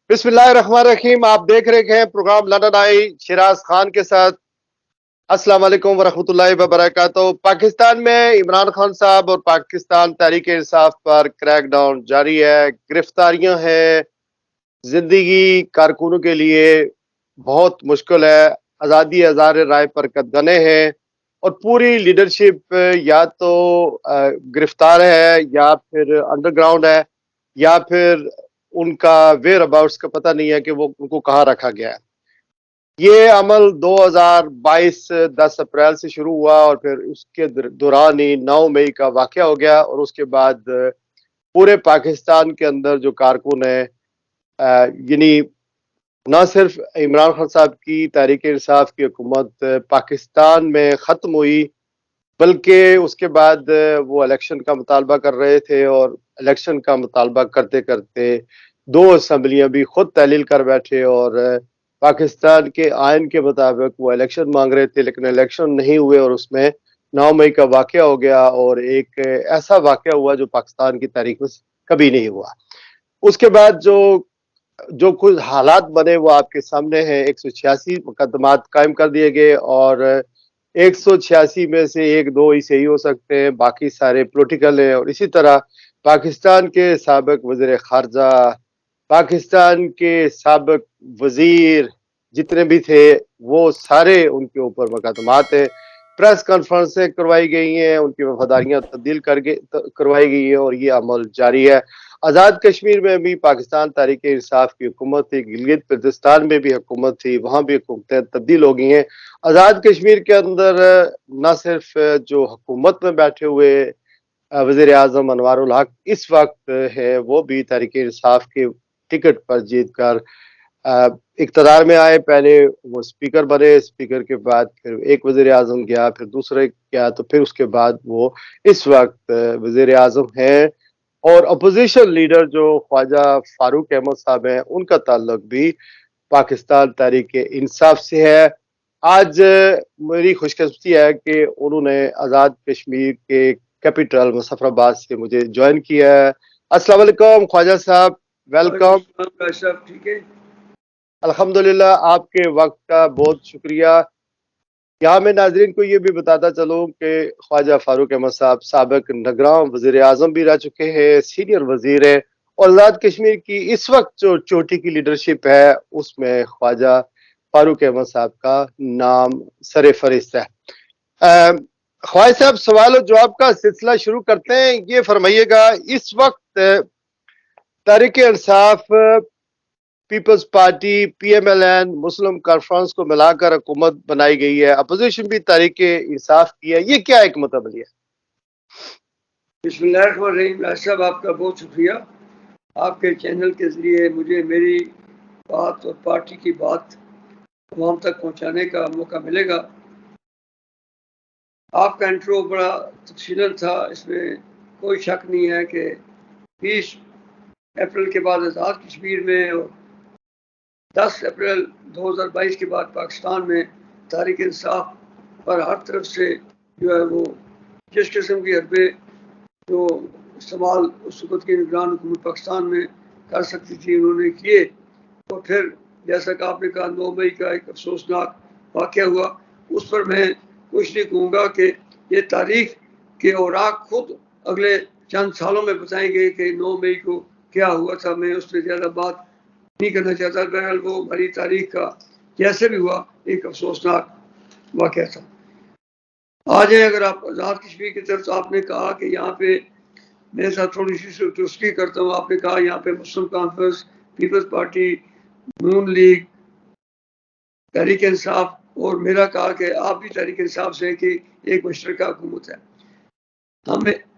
बिस्मिल्लाहिर्रहमानिर्रहीम। आप देख रहे हैं प्रोग्राम लंदन आई शिराज खान के साथ। अस्सलाम वालेकुम वरहमतुल्लाहि वबरकातुहू। पाकिस्तान में इमरान खान साहब और पाकिस्तान तहरीक इंसाफ पर क्रैकडाउन जारी है, गिरफ्तारियां हैं। जिंदगी कारकुनों के लिए बहुत मुश्किल है। आज़ादी हज़ार राय पर कदगने हैं और पूरी लीडरशिप या तो गिरफ्तार है या फिर अंडरग्राउंड है या फिर उनका वेयर अबाउट्स का पता नहीं है कि वो उनको कहाँ रखा गया है। ये अमल 2022 10 अप्रैल से शुरू हुआ और फिर उसके दौरान ही 9 मई का वाकया हो गया और उसके बाद पूरे पाकिस्तान के अंदर जो कारकुन है, यानी ना सिर्फ इमरान खान साहब की तहरीक इंसाफ की हुकूमत पाकिस्तान में ख़त्म हुई, बल्कि उसके बाद वो इलेक्शन का मुतालबा कर रहे थे और इलेक्शन का मुतालबा करते करते दो असम्बलियां भी खुद तहलील कर बैठे और पाकिस्तान के आयन के मुताबिक वो इलेक्शन मांग रहे थे, लेकिन इलेक्शन नहीं हुए और उसमें 9 मई का वाकया हो गया और एक ऐसा वाकया हुआ जो पाकिस्तान की तारीख में कभी नहीं हुआ। उसके बाद जो जो कुछ हालात बने वो आपके सामने हैं। 186 मुकदमात कायम कर दिए गए और 186 में से एक दो ही सही हो सकते हैं, बाकी सारे पॉलिटिकल हैं। और इसी तरह पाकिस्तान के साबिक वज़ीर खारजा, पाकिस्तान के साबिक वजीर जितने भी थे वो सारे उनके ऊपर मुकदमात हैं। प्रेस कॉन्फ्रेंसें करवाई गई हैं, उनकी वफादारियां तब्दील करवाई गई है और ये अमल जारी है। आज़ाद कश्मीर में भी पाकिस्तान तहरीक इंसाफ की हुकूमत थी, गिलगित बल्तिस्तान में भी हुकूमत थी, वहाँ भी हुकूमतें तब्दील हो गई हैं। आज़ाद कश्मीर के अंदर न सिर्फ जो हुकूमत में बैठे हुए वज़ीर आज़म अनवारुल हक इस वक्त है, वो भी तहरीक इंसाफ के टिकट पर जीत कर इक़्तिदार में आए। पहले वो स्पीकर बने, स्पीकर के बाद फिर एक वज़ीर आज़म गया, फिर दूसरे गया, तो फिर उसके बाद वो इस वक्त वज़ीर आज़म हैं। और अपोजिशन लीडर जो ख्वाजा फारूक अहमद साहब हैं, उनका ताल्लुक भी पाकिस्तान तहरीक इंसाफ से है। आज मेरी खुशकिस्मती है कि उन्होंने आज़ाद कश्मीर के कैपिटल मुजफ्फराबाद से मुझे ज्वाइन किया है। अस्सलाम वालेकुम ख्वाजा साहब, वेलकम। सब ठीक है? अल्हम्दुलिल्लाह, आपके वक्त का बहुत शुक्रिया। यहाँ मैं नाजरीन को ये भी बताता चलूँ कि ख्वाजा फारूक अहमद साहब साबिक निगरान वज़ीर आज़म भी रह चुके हैं, सीनियर वज़ीर है और आज़ाद कश्मीर की इस वक्त जो चोटी की लीडरशिप है उसमें ख्वाजा फारूक अहमद साहब का नाम सरे फहरिस्त है। ख्वाजा साहब, सवाल और जवाब का सिलसिला शुरू करते हैं। ये फरमाइएगा, इस वक्त तहरीक इंसाफ, पीपल्स पार्टी, पीएमएलएन, मुस्लिम कॉन्फ्रेंस को मिलाकर हुकूमत बनाई गई है, अपोजिशन भी तहरीक इंसाफ की है, ये क्या एक मतलब है? बिस्मिल्लाहिर्रहमानिर्रहीम। साहब, आपका बहुत शुक्रिया। आपके चैनल के ज़रिए मुझे मेरी बात और पार्टी की बात आवाम तक पहुंचाने का मौका मिलेगा। आपका इंट्रो बड़ा तफसीलन था, इसमें कोई शक नहीं है कि 20 अप्रैल के बाद आज़ाद कश्मीर में और 10 अप्रैल 2022 के बाद पाकिस्तान में तहरीक इंसाफ पर हर तरफ से जो है वो जिस किस्म की हरबे जो इस्तेमाल उस वक़्त की निगरान हुकूमत पाकिस्तान में कर सकती थी उन्होंने किए। तो फिर जैसा कि आपने कहा 9 मई का एक अफसोसनाक वाक़या हुआ, उस पर मैं कुछ नहीं कहूँगा कि ये तारीख के औराक खुद अगले चंद सालों में बताएंगे कि 9 मई को क्या हुआ था। मैं उस पर ज़्यादा बात नहीं करना चाहता। बहरहाल वो हमारी तारीख का जैसे भी हुआ एक अफसोसनाक वाक़या था। आ जाए अगर आप आज़ाद कश्मीर की तरफ, आपने कहा कि यहाँ पे मेरे साथ थोड़ी सी दुरुस्ती करता हूँ। आपने कहा यहाँ पे मुस्लिम कॉन्फ्रेंस, पीपल्स पार्टी, नून लीग, तहरीक इंसाफ और मेरा कहा कि आप भी तहरीक इंसाफ से कि एक मुश्तरका हुकूमत है।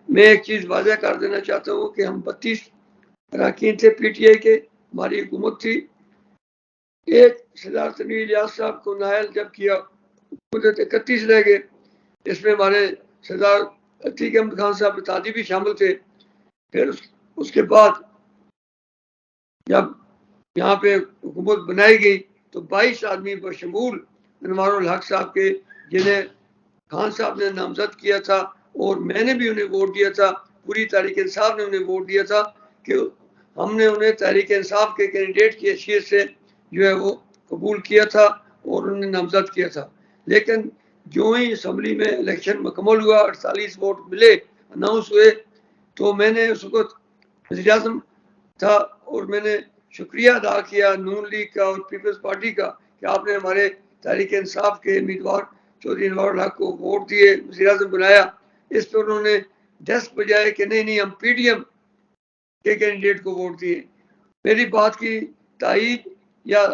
मैं एक चीज़ वाज़ह कर देना चाहता हूँ कि हम 32 अरकान थे पीटीआई के, हमारी हुकूमत थी। एक सरदार तनवीर इलियास साहब को नायल जब किया 31 रह गए। इसमें हमारे सरदार अतीक अहमद खान साहब इत्तेहादी भी शामिल थे। फिर उसके बाद जब यहाँ पे हुकूमत बनाई गई तो 22 आदमी बशमूल अनवारुल हक साहब के, जिन्हें खान साहब ने नामजद किया था और मैंने भी उन्हें वोट दिया था, पूरी तहरीक इंसाफ ने उन्हें वोट दिया था कि हमने उन्हें तहरीक इंसाफ के कैंडिडेट की हैसियत से जो है वो कबूल किया था और उन्हें नामजद किया था। लेकिन जो ही असम्बली में इलेक्शन मुकम्मल हुआ, 48 वोट मिले, अनाउंस हुए, तो मैंने उस वक्त वज़ीर आज़म था और मैंने शुक्रिया अदा किया नून लीग का और पीपल्स पार्टी का कि आपने हमारे तहरीक इंसाफ के उम्मीदवार चौधरी अनवर हक को वोट दिए, वज़ीर आज़म बनाया। इस पर उन्होंने डेस्क बजाए कि नहीं नहीं हम पीडीएम के कैंडिडेट को वोट दिए। मेरी बात की तायीद या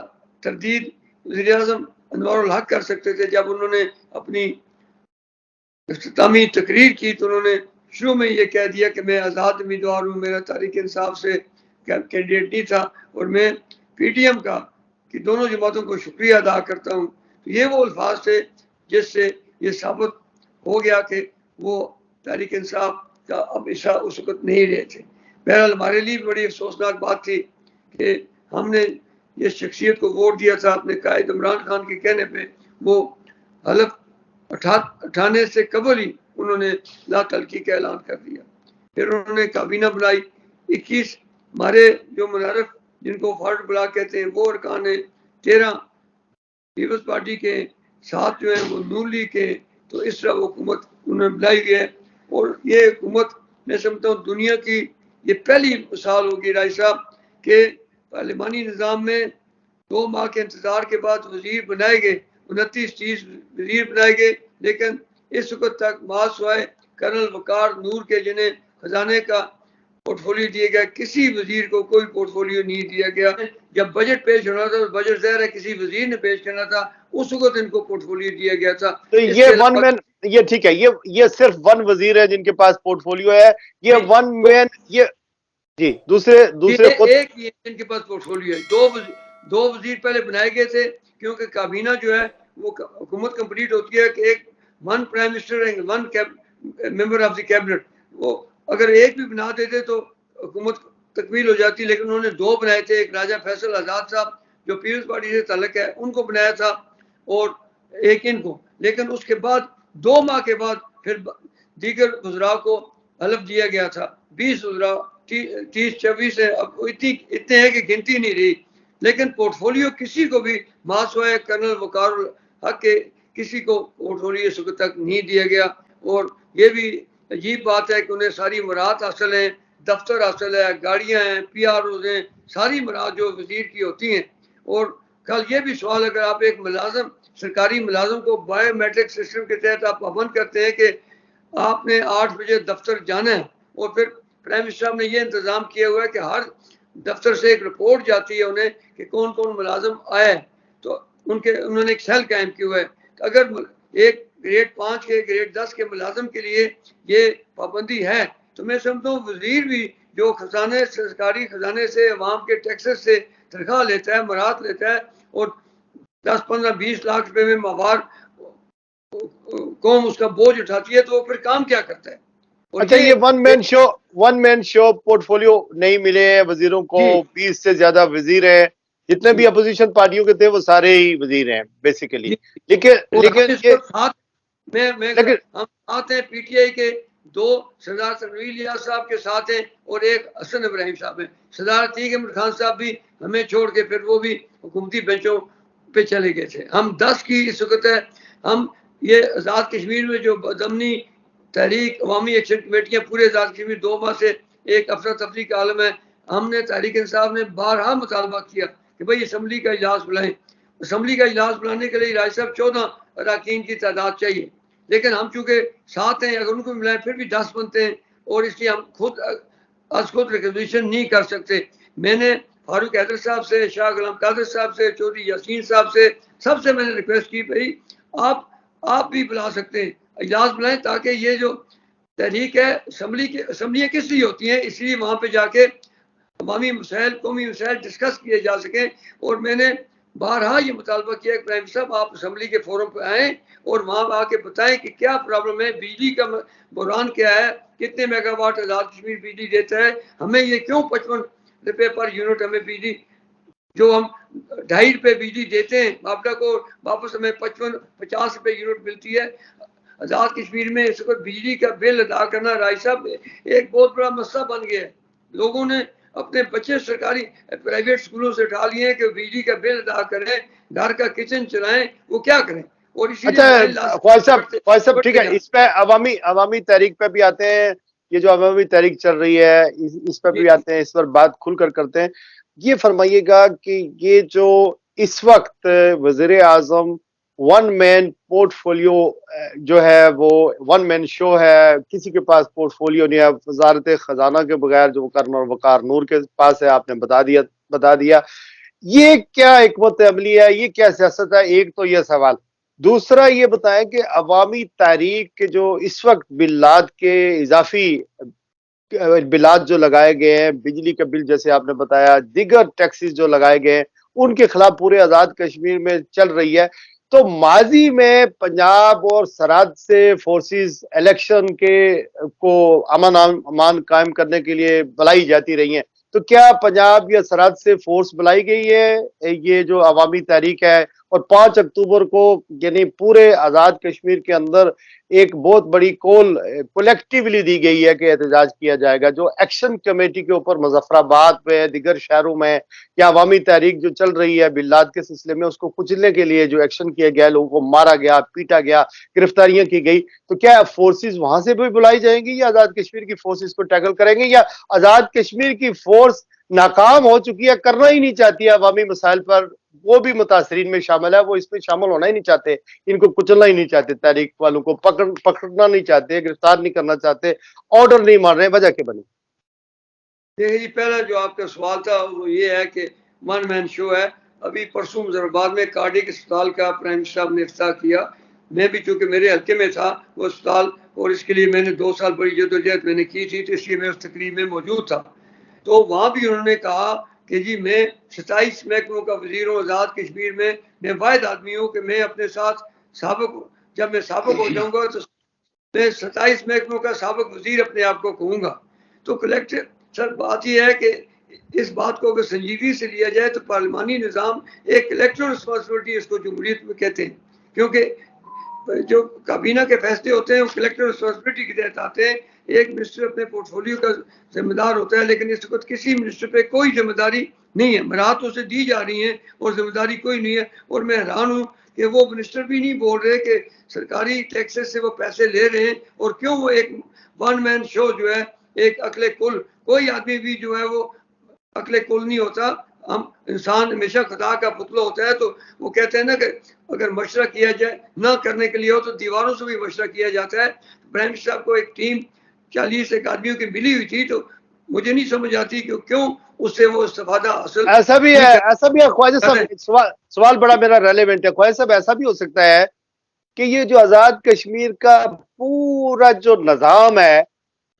तरदीद वज़ीर आज़म अनवर हक कर सकते थे। जब उन्होंने अपनी इख्तितामी तकरीर की तो उन्होंने शुरू में ये कह दिया कि मैं आज़ाद उम्मीदवार हूँ, मेरा तहरीक इंसाफ से कैंडिडेट नहीं था और मैं पीडीएम का कि दोनों जमातों को शुक्रिया अदा करता हूँ। तो ये वो अल्फाज थे जिससे ये साबित हो गया कि वो तहरीक इंसाफ का अब हिस्सा उस वक्त नहीं रहे थे। बहरहाल हमारे लिए बड़ी अफसोसनाक बात थी कि हमने ये शख्सियत को वोट दिया था अपने कायद इमरान खान के कहने पे। वो हलफ उठाने से कबल ही उन्होंने ला तलकी का ऐलान कर दिया। फिर उन्होंने काबीना बनाई। 21 हमारे जो मुनारफ जिनको फर्ड ब्लॉक कहते हैं वो अरकान है, 13 पीपल्स पार्टी के, 7 जो है वो नून लीग के। तो इस तरह वो हुकूमत उन्होंने बनाई है और ये हुकूमत मैं समझता हूँ दुनिया की ये पहली मिसाल होगी राय साहब के पार्लिमानी निज़ाम में 2 माह के इंतजार के बाद वजीर बनाए गए, 29-30 वजीर बनाए गए, लेकिन इस वक्त तक मासवाए कर्नल वकार नूर के जिन्हें खजाने का पोर्टफोलियो दिया गया, किसी वजीर को कोई पोर्टफोलियो नहीं दिया गया। जब बजट पेश होना था, बजट ज़ाहिर है किसी वजीर ने पेश करना था, उस वक्त इनको पोर्टफोलियो दिया गया था। तो ये वन मैन, ये ठीक है, ये सिर्फ वन वजीर है जिनके पास पोर्टफोलियो है, ये वन मैन, ये जी दूसरे एक ही इनके पास पोर्टफोलियो है। दो वजीर पहले बनाए गए थे क्योंकि काबीना जो है वो हुकूमत कंप्लीट होती है कि एक one prime minister and one member of the cabinet. वो अगर एक भी बना देते तो हुकूमत तकमील हो जाती, लेकिन उन्होंने 2 बनाए थे। एक राजा फैसल आजाद साहब जो पीपल्स पार्टी से ताल्लुक है उनको बनाया था और एक इनको, लेकिन उसके बाद 2 माह के बाद फिर दीगर वज़रा को हलफ दिया गया था। 20 वज़रा 30-26 है, अब इतने हैं कि गिनती नहीं रही। लेकिन पोर्टफोलियो किसी को भी मासवाए कर्नल वकार हक के किसी को पोर्टफोलियो इस वक्त तक नहीं दिया गया। और ये भी अजीब बात है कि उन्हें सारी मराहत हासिल है, दफ्तर हासिल है, गाड़ियां हैं, PROs हैं, सारी मराहत जो वजीर की होती हैं। और कल ये भी सवाल, अगर आप एक मुलाजम सरकारी मुलाजम को बायोमेट्रिक सिस्टम के तहत आप पाबंद करते हैं कि आपने 8 बजे दफ्तर जाना है और फिर प्राइम मिनिस्टर साहब ने ये इंतजाम किया हुआ है कि हर दफ्तर से एक रिपोर्ट जाती है उन्हें कि कौन कौन मुलाजम आए, तो उन्होंने एक सेल कायम किया हुआ है। तो अगर एक ग्रेड 5 के ग्रेड 10 के मुलाजम के लिए ये पाबंदी है तो मैं समझता हूँ वजीर भी जो खजाने सरकारी खजाने से अवाम के टैक्सेस से तनख्वाह लेता है, मराहत लेता है और 10-15-20 लाख रुपए में माहवार कौम उसका बोझ उठाती है, तो फिर काम क्या करता है। अच्छा, ये वन मैन शो पोर्टफोलियो नहीं मिले हैं वजीरों को, 20 से ज्यादा वजीर हैं, जितने भी अपोजिशन पार्टियों के थे वो सारे ही वजीर हैं बेसिकली। लेकिन हम साथ हैं PTI के 2 सरदार तनवीर लियाज साहब के साथ हैं और एक हसन इब्राहिम साहब हैं। सरदार अतीक अहमद खान साहब भी हमें छोड़ के फिर वो भी हुकूमती बेंचों पे चले गए थे। हम 10 की इस वक्त है। हम ये आज़ाद कश्मीर में जो दमनी तहरीक अवामी एक्शन कमेटियाँ पूरे आज़ाद कश्मीर 2 माह से एक अफरा तफरी का आलम है। हमने तहरीक इंसाफ ने बारहा मुतालबा किया कि भाई असम्बली का इजलास बुलाएं। असम्बली का इजलास बुलाने के लिए राज साहब 14 अरकान की तादाद चाहिए, लेकिन हम चूँकि 7 हैं, अगर उनको मिलाएं फिर भी 10 बनते हैं और इसलिए हम खुद रिकॉग्निशन नहीं कर सकते। मैंने फारूक हैदर साहब से, शाह गुलाम कादिर साहब से, चौधरी यासीन साहब से, सबसे मैंने रिक्वेस्ट की भाई आप भी बुला सकते हैं, इजलास बुलाएं ताकि ये जो तहरीक है असम्बलियाँ किस लिए होती हैं, इसलिए वहाँ पे जाके अवामी मसाइल कौमी मसाइल डिस्कस किए जा सकें। और मैंने बारहा ये मुतालबा किया प्राइम मिनिस्टर साहब आप असम्बली के फोरम पर आएँ और वहाँ आके बताएं कि क्या प्रॉब्लम है, बिजली का बहरान क्या है, कितने मेगावाट आज़ाद कश्मीर बिजली देता है, हमें ये क्यों 55 रुपये पर यूनिट हमें बिजली जो हम 2.5 रुपये बिजली देते हैं आपदा को वापस हमें 50 रुपये यूनिट मिलती है। आज़ाद कश्मीर में इस वक्त बिजली का बिल अदा करना राय साहब एक बहुत बड़ा मसला बन गया है। लोगों ने अपने बच्चे सरकारी प्राइवेट स्कूलों से उठा लिए कि बिजली का बिल अदा करें, घर का किचन चलाएं, वो क्या करें? और अच्छा ख्वाहिश साहब ठीक है, इस पे अवामी अवामी तहरीक पे भी आते हैं। ये जो अवामी तहरीक चल रही है इस पे भी आते हैं, इस पर बात खुलकर करते हैं। ये फरमाइएगा कि ये जो इस वक्त वजीर आजम वन मैन पोर्टफोलियो जो है वो वन मैन शो है, किसी के पास पोर्टफोलियो नहीं है, वजारत खजाना के बगैर जो वकार नूर के पास है, आपने बता दिया। ये क्या हिकमत अमली है, ये क्या सियासत है? एक तो ये सवाल। दूसरा ये बताएं कि अवामी तारीख के जो इस वक्त बिल्लात के इजाफी बिलात जो लगाए गए हैं, बिजली का बिल जैसे आपने बताया, दिगर टैक्सेस जो लगाए गए हैं, उनके खिलाफ पूरे आजाद कश्मीर में चल रही है। तो माजी में पंजाब और सरहद से फोर्सेस इलेक्शन के को अमान कायम करने के लिए बुलाई जाती रही हैं। तो क्या पंजाब या सरहद से फोर्स बुलाई गई है ये जो अवामी तहरीक है, और 5 अक्टूबर को यानी पूरे आजाद कश्मीर के अंदर एक बहुत बड़ी कॉल कलेक्टिवली दी गई है कि एहतजाज किया जाएगा, जो एक्शन कमेटी के ऊपर मुजफ्फराबाद में, दिगर शहरों में या अवामी तहरीक जो चल रही है बिल्लात के सिलसिले में, उसको कुचलने के लिए जो एक्शन किया गया, लोगों को मारा गया, पीटा गया, गिरफ्तारियां की गई। तो क्या फोर्सेस वहां से भी बुलाई जाएंगी या आजाद कश्मीर की फोर्सेस को टैकल करेंगे, या आजाद कश्मीर की फोर्स नाकाम हो चुकी है, करना ही नहीं चाहती है अवामी मसाइल पर, वो भी मुतासरीन में शामिल है, वो इसमें शामिल होना ही नहीं चाहते, इनको कुचलना ही नहीं चाहते, तहरीक वालों को पकड़ना नहीं चाहते, गिरफ्तार नहीं करना चाहते, ऑर्डर नहीं मान रहे, वजह क्या बनी? देखिए जी, पहला जो आपका सवाल था वो ये है कि वन मैन शो है। अभी परसों मुजफ्फराबाद में कार्डियक अस्पताल का प्राइम मिनिस्टर साहब ने इफ्ताह किया। मैं भी चूंकि मेरे हल्के में था वो अस्पताल, और इसके लिए मैंने 2 साल बड़ी जदोजहद मैंने की थी, तो इसलिए मैं उस तकरीब में मौजूद था। तो वहाँ भी उन्होंने कहा कि जी मैं 27 महकमों का वजीर हूँ आज़ाद कश्मीर में, मैं वाहिद आदमी हूँ कि मैं अपने साथ जब मैं साबिक हो जाऊँगा तो मैं 27 महकमों का साबिक वजीर अपने आप को कहूँगा। तो कलेक्टर सर, बात यह है कि इस बात को अगर संजीदगी से लिया जाए तो पार्लिमानी निज़ाम एक कलेक्टर रिस्पॉन्सिबिलिटी इसको जमहूरियत में कहते हैं, क्योंकि जो काबीना के फैसले होते हैं वो कलेक्टर रिस्पॉन्सिबिलिटी के तहत आते हैं। एक मिनिस्टर अपने पोर्टफोलियो का जिम्मेदार होता है, लेकिन इस वक्त किसी मिनिस्टर पे कोई जिम्मेदारी नहीं है, मराहत उसे दी जा रही हैं और जिम्मेदारी कोई नहीं है। और मैं हैरान हूँ कि वो मिनिस्टर भी नहीं बोल रहे कि सरकारी टैक्सेस से वो पैसे ले रहे हैं, और क्यों वो एक वन मैन शो जो है, एक अकले कुल, कोई आदमी भी जो है वो अकले कुल नहीं होता। हम इंसान हमेशा खुदा का पुतला होता है। तो वो कहते हैं ना कि अगर मशवरा किया जाए ना करने के लिए हो तो दीवारों से भी मशवरा किया जाता है। प्राइम मिनिस्टर साहब को एक टीम 40 एक आदमियों की मिली हुई थी, तो मुझे नहीं समझ आती कि क्यों उससे वो इस्तेफादा हासिल। ऐसा भी है ख्वाजा साहब, सवाल बड़ा मेरा रेलेवेंट है ख्वाजा साहब। ऐसा भी हो सकता है कि ये जो आजाद कश्मीर का पूरा जो निजाम है,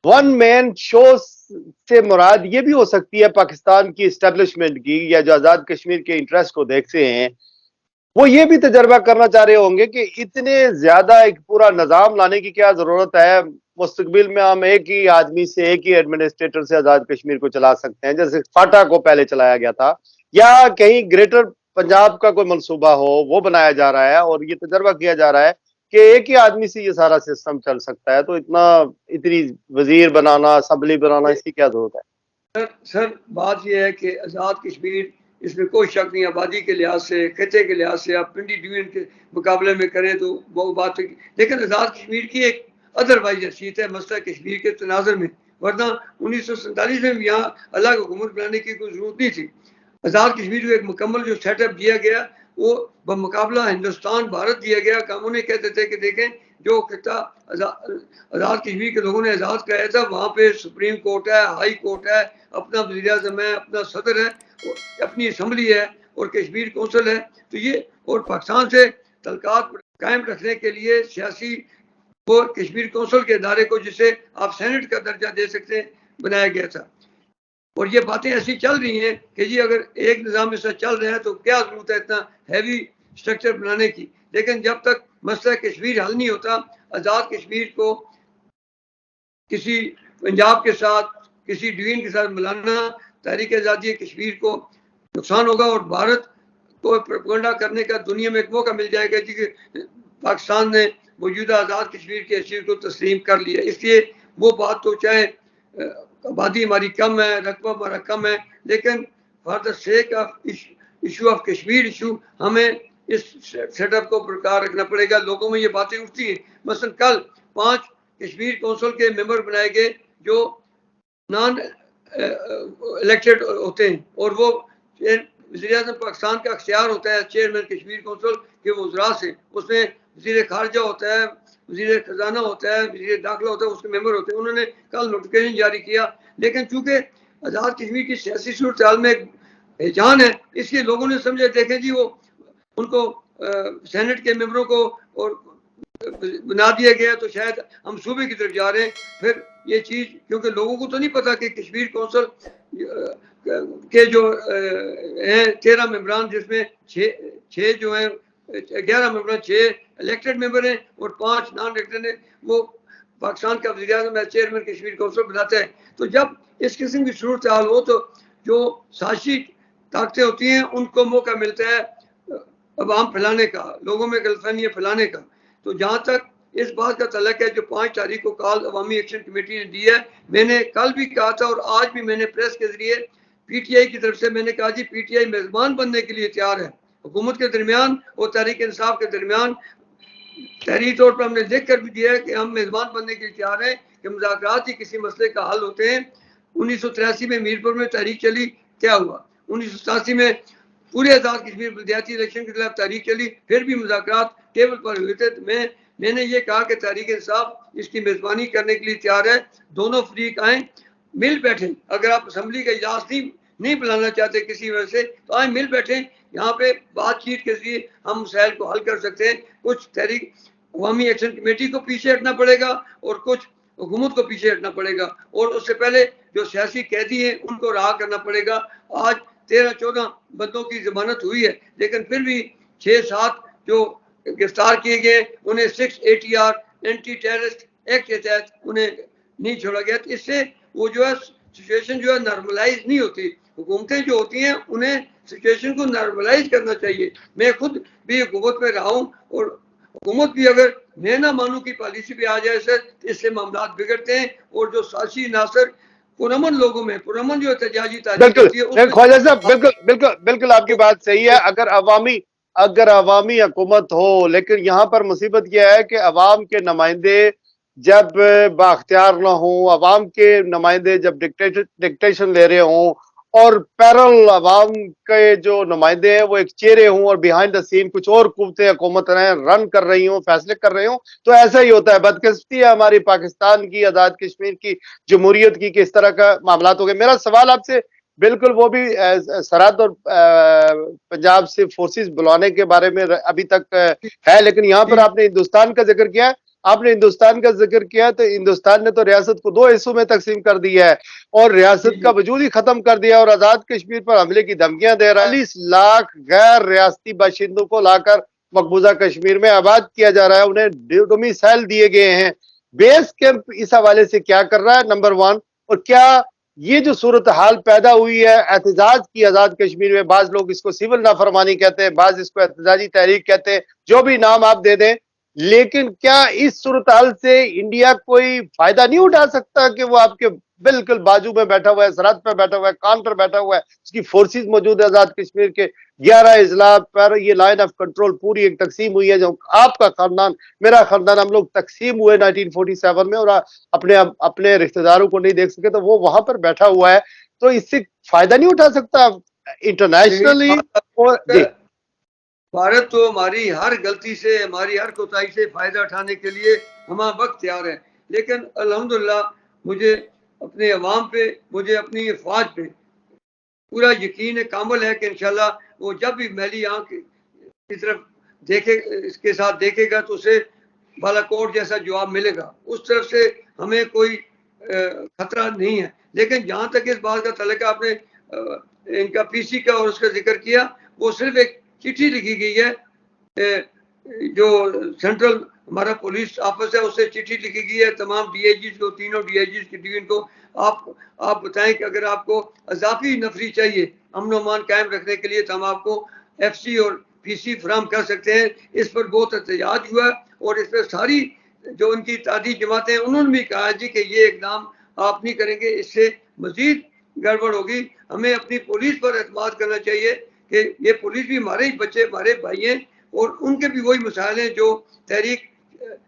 वन मैन शो से मुराद ये भी हो सकती है पाकिस्तान की इस्टेब्लिशमेंट की, या जो आजाद कश्मीर के इंटरेस्ट को देखते हैं, वो ये भी तजर्बा करना चाह रहे होंगे कि इतने ज्यादा एक पूरा निजाम लाने की क्या जरूरत है, मुस्तकबिल में हम एक ही आदमी से, एक ही एडमिनिस्ट्रेटर से आजाद कश्मीर को चला सकते हैं, जैसे फाटा को पहले चलाया गया था, या कहीं ग्रेटर पंजाब का कोई मंसूबा हो वो बनाया जा रहा है, और ये तजर्बा किया जा रहा है कि एक ही आदमी से ये सारा सिस्टम चल सकता है। तो इतनी वजीर बनाना, असम्बली बनाना, इसकी क्या जरूरत है? सर बात यह है कि आज़ाद कश्मीर, इसमें कोई शक नहीं, आबादी के लिहाज से, खत्े के लिहाज से आप पिंडी डिवीजन के मुकाबले में करें तो वो बात है। लेकिन आज़ाद कश्मीर की एक अदरवाइज हैसियत है मसला कश्मीर के तनाज़ुर में, वरना 1947 में भी यहाँ अलग हुकूमत बनाने की कोई जरूरत नहीं थी। आज़ाद कश्मीर को एक मुकम्मल जो सेटअप दिया गया वो बमुकाबला हिंदुस्तान भारत दिया गया। हम उन्हें कहते थे कि देखें जो खिता आज़ाद कश्मीर के लोगों ने आज़ाद कराया था, वहाँ पे सुप्रीम कोर्ट है, हाई कोर्ट है, अपना वज़ीर आज़म है, अपना सदर है, अपनी असम्बली है और कश्मीर कौंसिल है। तो ये और पाकिस्तान से तल्कात कायम रखने के लिए सियासी वो कश्मीर कौंसिल के इदारे को, जिसे आप सेनेट का दर्जा दे सकते हैं, बनाया गया था। और ये बातें ऐसी चल रही हैं कि जी अगर एक निज़ाम ऐसा चल रहा है तो क्या जरूरत है इतना हैवी स्ट्रक्चर बनाने की। लेकिन जब तक मसला कश्मीर हल नहीं होता, आज़ाद कश्मीर को किसी पंजाब के साथ, किसी डिवीजन के साथ मिलाना तहरीक आज़ादी कश्मीर को नुकसान होगा, और भारत को प्रोपेगेंडा करने का दुनिया में एक मौका मिल जाएगा जी कि पाकिस्तान ने मौजूदा आज़ाद कश्मीर की हैसियत को तस्लीम कर लिया। इसलिए वो बात तो चाहे आबादी हमारी कम है, रकबा हमारा कम है, लेकिन for the sake of issue of Kashmir issue हमें इस सेटअप को बरकरार रखना पड़ेगा। लोगों में ये बातें उठती हैं, मसलन कल 5 कश्मीर कौंसिल के मेंबर बनाए गए जो नॉन इलेक्टेड होते हैं, और वो वज़ीर-ए-आज़म पाकिस्तान का अख्तियार होता है चेयरमैन कश्मीर कौंसिल के वज़रा से, उसमें वज़ीर खारजा होता है, वज़ीर खजाना होता है, वज़ीर दाखिला होता है, उसके मेंबर होते हैं। उन्होंने कल नोटिफिकेशन जारी किया, लेकिन चूंकि आज़ाद कश्मीर की सियासी सूरत हाल में पहचान है, इसलिए लोगों ने समझा देखें जी वो उनको सेनेट के मेंबरों को और बना दिया गया तो शायद हम सूबे की तरफ जा रहे हैं। फिर ये चीज़, क्योंकि लोगों को तो नहीं पता कि कश्मीर कौंसिल के जो हैं 13 मेंबरान, जिसमें 6 जो हैं 11 मेंबर, 6 इलेक्टेड मेंबर हैं और 5 नॉन इलेक्टेड हैं, वो पाकिस्तान का वज़ीर-ए-आज़म चेयरमैन कश्मीर कौंसिल बनाता है। तो जब इस किस्म की सूरत हाल हो तो जो साजिशी ताकतें होती हैं उनको मौका मिलता है अवाम फैलाने का, लोगों में गलतफहमियाँ फैलाने का। तो जहाँ तक इस बात का तल्लुक है जो 5 तारीख को कॉल अवामी एक्शन कमेटी ने दी है, मैंने कल भी कहा था और आज भी मैंने प्रेस के जरिए पीटीआई की तरफ से मैंने कहा जी पीटीआई मेज़बान बनने के लिए तैयार है, हुकूमत के दरमियान और तहरीक इंसाफ के दरमियान तहरीरी तौर पर हमने लिख कर भी दिया है कि हम मेज़बान बनने के लिए तैयार हैं कि मुज़ाकरात ही किसी मसले का हल होते हैं। 1983 में मीरपुर में तहरीक चली, क्या हुआ? 1987 में पूरे आज़ाद कश्मीर बल्दियाती इलेक्शन के खिलाफ तहरीक चली, फिर भी मुज़ाकरात टेबल पर हुए थे। तो मैंने ये कहा कि तहरीक इंसाफ इसकी मेज़बानी करने के लिए तैयार है, दोनों फरीक आएँ, मिल बैठें। अगर आप असम्बली का इजलास नहीं बुलाना चाहते किसी वजह से, तो आए मिल बैठें, यहाँ पे बातचीत के जरिए हम मसाइल को हल कर सकते हैं। कुछ तहरीक अवामी एक्शन कमेटी को पीछे हटना पड़ेगा और कुछ हुकूमत को पीछे हटना पड़ेगा, और उससे पहले जो सियासी कैदी हैं उनको रहा करना पड़ेगा। आज 13-14 बंदों की जमानत हुई है, लेकिन फिर भी 6-7 जो गिरफ्तार किए गए उन्हें 6 ATR एंटी टेररिस्ट एक्ट के तहत उन्हें नहीं छोड़ा गया। तो इससे वो जो है सिचुएशन जो है नॉर्मलाइज नहीं होती। हुकूमतें जो होती हैं उन्हें सिचुएशन को नॉर्मलाइज करना चाहिए। मैं खुद भी हुकूमत में रहा हूँ और हुकूमत भी अगर मैं ना मानूं की पॉलिसी पे आ जाए सर, इससे मामला बिगड़ते हैं और जो सासी नासर पुरअमन लोगों में पुरअमन जो एहतजाजी तारीख होती है ख्वाजा साहब बिल्कुल आपकी बात सही है। अगर अवामी हुकूमत हो, लेकिन यहाँ पर मुसीबत यह है कि अवाम के नुमाइंदे जब बाख्तियार ना हो, अवाम के नुमाइंदे जब डिक्टेशन ले रहे हों और पैरल अवाम के जो नुमाइंदे हैं वो एक चेहरे हों और बिहाइंड द सीन कुछ और कुव्वतें हुकूमत रन कर रही हों, फैसले कर रही हों, तो ऐसा ही होता है। बदकिस्मती है हमारी पाकिस्तान की, आजाद कश्मीर की, जमहूरियत की, किस तरह का मामला हो गए। मेरा सवाल आपसे बिल्कुल वो भी सरहद और पंजाब से फोर्सेस बुलाने के बारे में अभी तक है, लेकिन यहाँ पर आपने हिंदुस्तान का जिक्र किया है। तो हिंदुस्तान ने तो रियासत को 2 हिस्सों में तकसीम कर दिया है और रियासत का वजूद ही खत्म कर दिया और आजाद कश्मीर पर हमले की धमकियां दे रहा है। 40 लाख गैर रियासती बाशिंदों को लाकर मकबूजा कश्मीर में आबाद किया जा रहा है, उन्हें डोमिसाइल दिए गए हैं। बेस कैंप इस हवाले से क्या कर रहा है, नंबर 1, और क्या ये जो सूरत हाल पैदा हुई है एहतजाज की आजाद कश्मीर में, बाज लोग इसको सिविल नाफरमानी कहते हैं, बाज इसको एहतजाजी तहरीक कहते हैं, जो भी नाम आप दे दें, लेकिन क्या इस सूरत हाल से इंडिया कोई फायदा नहीं उठा सकता कि वो आपके बिल्कुल बाजू में बैठा हुआ है, सरहद पर बैठा हुआ है, कान पर बैठा हुआ है, उसकी फोर्सेस मौजूद है। आजाद कश्मीर के 11 इजला पर ये लाइन ऑफ कंट्रोल पूरी एक तकसीम हुई है। जो आपका खानदान, मेरा खानदान, हम लोग तकसीम हुए 1947 में और अपने रिश्तेदारों को नहीं देख सके, तो वो वहां पर बैठा हुआ है। तो इससे फायदा नहीं उठा सकता इंटरनेशनली? और जी, भारत तो हमारी हर गलती से, हमारी हर कोताही से फायदा उठाने के लिए हमारा वक्त तैयार है, लेकिन अल्हम्दुलिल्लाह मुझे अपने अवाम पे, मुझे अपनी अफवाज पे पूरा यकीन है, कामल है कि इंशाल्लाह वो जब भी मैली आंख की तरफ देखे, इसके साथ देखेगा तो उसे बालाकोट जैसा जवाब मिलेगा। उस तरफ से हमें कोई खतरा नहीं है। लेकिन जहाँ तक इस बात का तल्लुक आपने इनका पीसी का और उसका जिक्र किया, वो सिर्फ एक चिट्ठी लिखी गई है, जो सेंट्रल हमारा पुलिस ऑफिस है उससे चिट्ठी लिखी गई है तमाम डीआईजी को, तीनों डीआईजी की डिवीजन को। आप बताएं कि अगर आपको अजाफी नफरी चाहिए अमन अमान कायम रखने के लिए, तो हम आपको एफसी और पीसी फराम कर सकते हैं। इस पर बहुत एहतजाज हुआ और इस पर सारी जो उनकी तादी जमातें उन्होंने भी कहा जी कि ये इकदाम आप नहीं करेंगे, इससे मजीद गड़बड़ होगी। हमें अपनी पुलिस पर एतमाद करना चाहिए कि ये पुलिस भी हमारे ही बच्चे, हमारे भाई हैं, और उनके भी वही मसाइल हैं जो तहरीक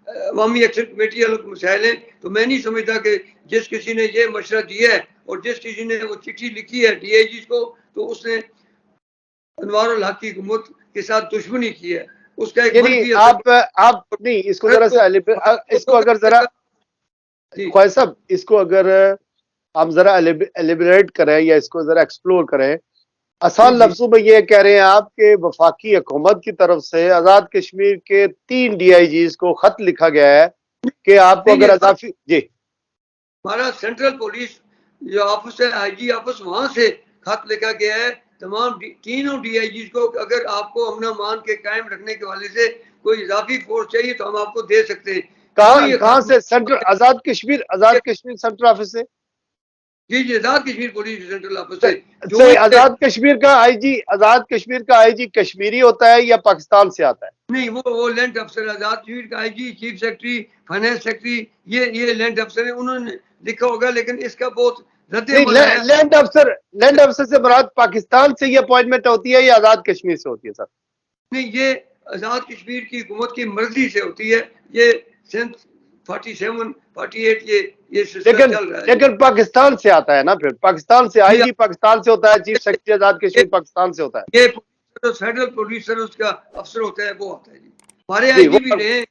अवामी एक्शन कमेटी वालों के मसाइल हैं। तो मैं नहीं समझता कि जिस किसी ने ये मशवरा दिया है और जिस किसी ने वो चिट्ठी लिखी है DIG को, तो उसने अनवार उल हक की हुकूमत के साथ दुश्मनी की है। उसका एक यानी आप नहीं, इसको जरा सा इसको अगर जरा ख्वाजा साहब, इसको अगर हम जरा एलिबरेट करें या इसको जरा एक्सप्लोर करें, आसान लफ्जों में ये कह रहे हैं आप कि वफाकी हुकूमत की तरफ से आजाद कश्मीर के 3 DIGs को खत लिखा गया है कि आपको अगर अजाफी जी, हमारा सेंट्रल पुलिस जो ऑफिस है, IG ऑफिस, वहां से खत लिखा गया है तमाम तीनों DIGs को, अगर आपको अमन मान के कायम रखने के वाले से कोई इजाफी फोर्स चाहिए तो हम आपको दे सकते हैं। कहां से? सेंट्रल आजाद कश्मीर सेंट्रल ऑफिस से? जी, आजाद कश्मीर पुलिस सेंट्रल ऑफिस से। आजाद कश्मीर का IG कश्मीरी होता है या पाकिस्तान से आता है? नहीं, वो लैंड अफसर, आजाद कश्मीर का IG, chief secretary, finance secretary, ये लैंड अफसर है, उन्होंने लिखा होगा। लेकिन इसका बहुत लैंड अफसर से मुराद पाकिस्तान से ये अपॉइंटमेंट होती है या आजाद कश्मीर से होती है सर? नहीं, ये आजाद कश्मीर की हुकूमत की मर्जी से होती है। ये 47, 48 ये सिस्टम चल रहा है। लेकिन पाकिस्तान से आता है ना, फिर पाकिस्तान से IG पाकिस्तान से होता है, चीफ सेक्रेटरी आजाद कश्मीर पाकिस्तान से होता है। ये फेडरल प्रोड्यूसर उसका अफसर होता है, वो आता है जी। हमारे IG भी रहे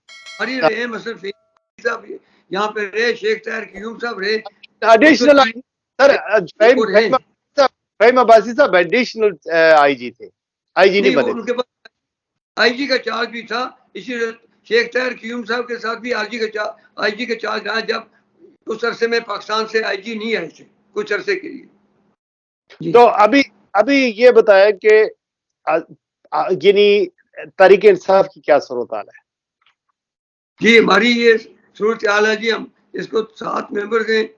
मसलन साहब यहाँ पे रहे, शेख ताहिर क़यूम साहब रहे, एडिशनल सर फहीम अब्बासी साहब एडिशनल IG थे, IG नहीं बने। उनके पास IG का चार्ज भी था। इसी शेख ताहिर क़यूम साहब के साथ भी IG का चार्ज रहा जब उस अरसे में पाकिस्तान से IG नहीं आए थे कुछ अरसे के लिए। तो अभी ये बताया कि यानी तहरीक इंसाफ की क्या सूरत हाल है? जी, हमारी ये सूरत हाल है जी, हम इसको 7 मेंबर हैं।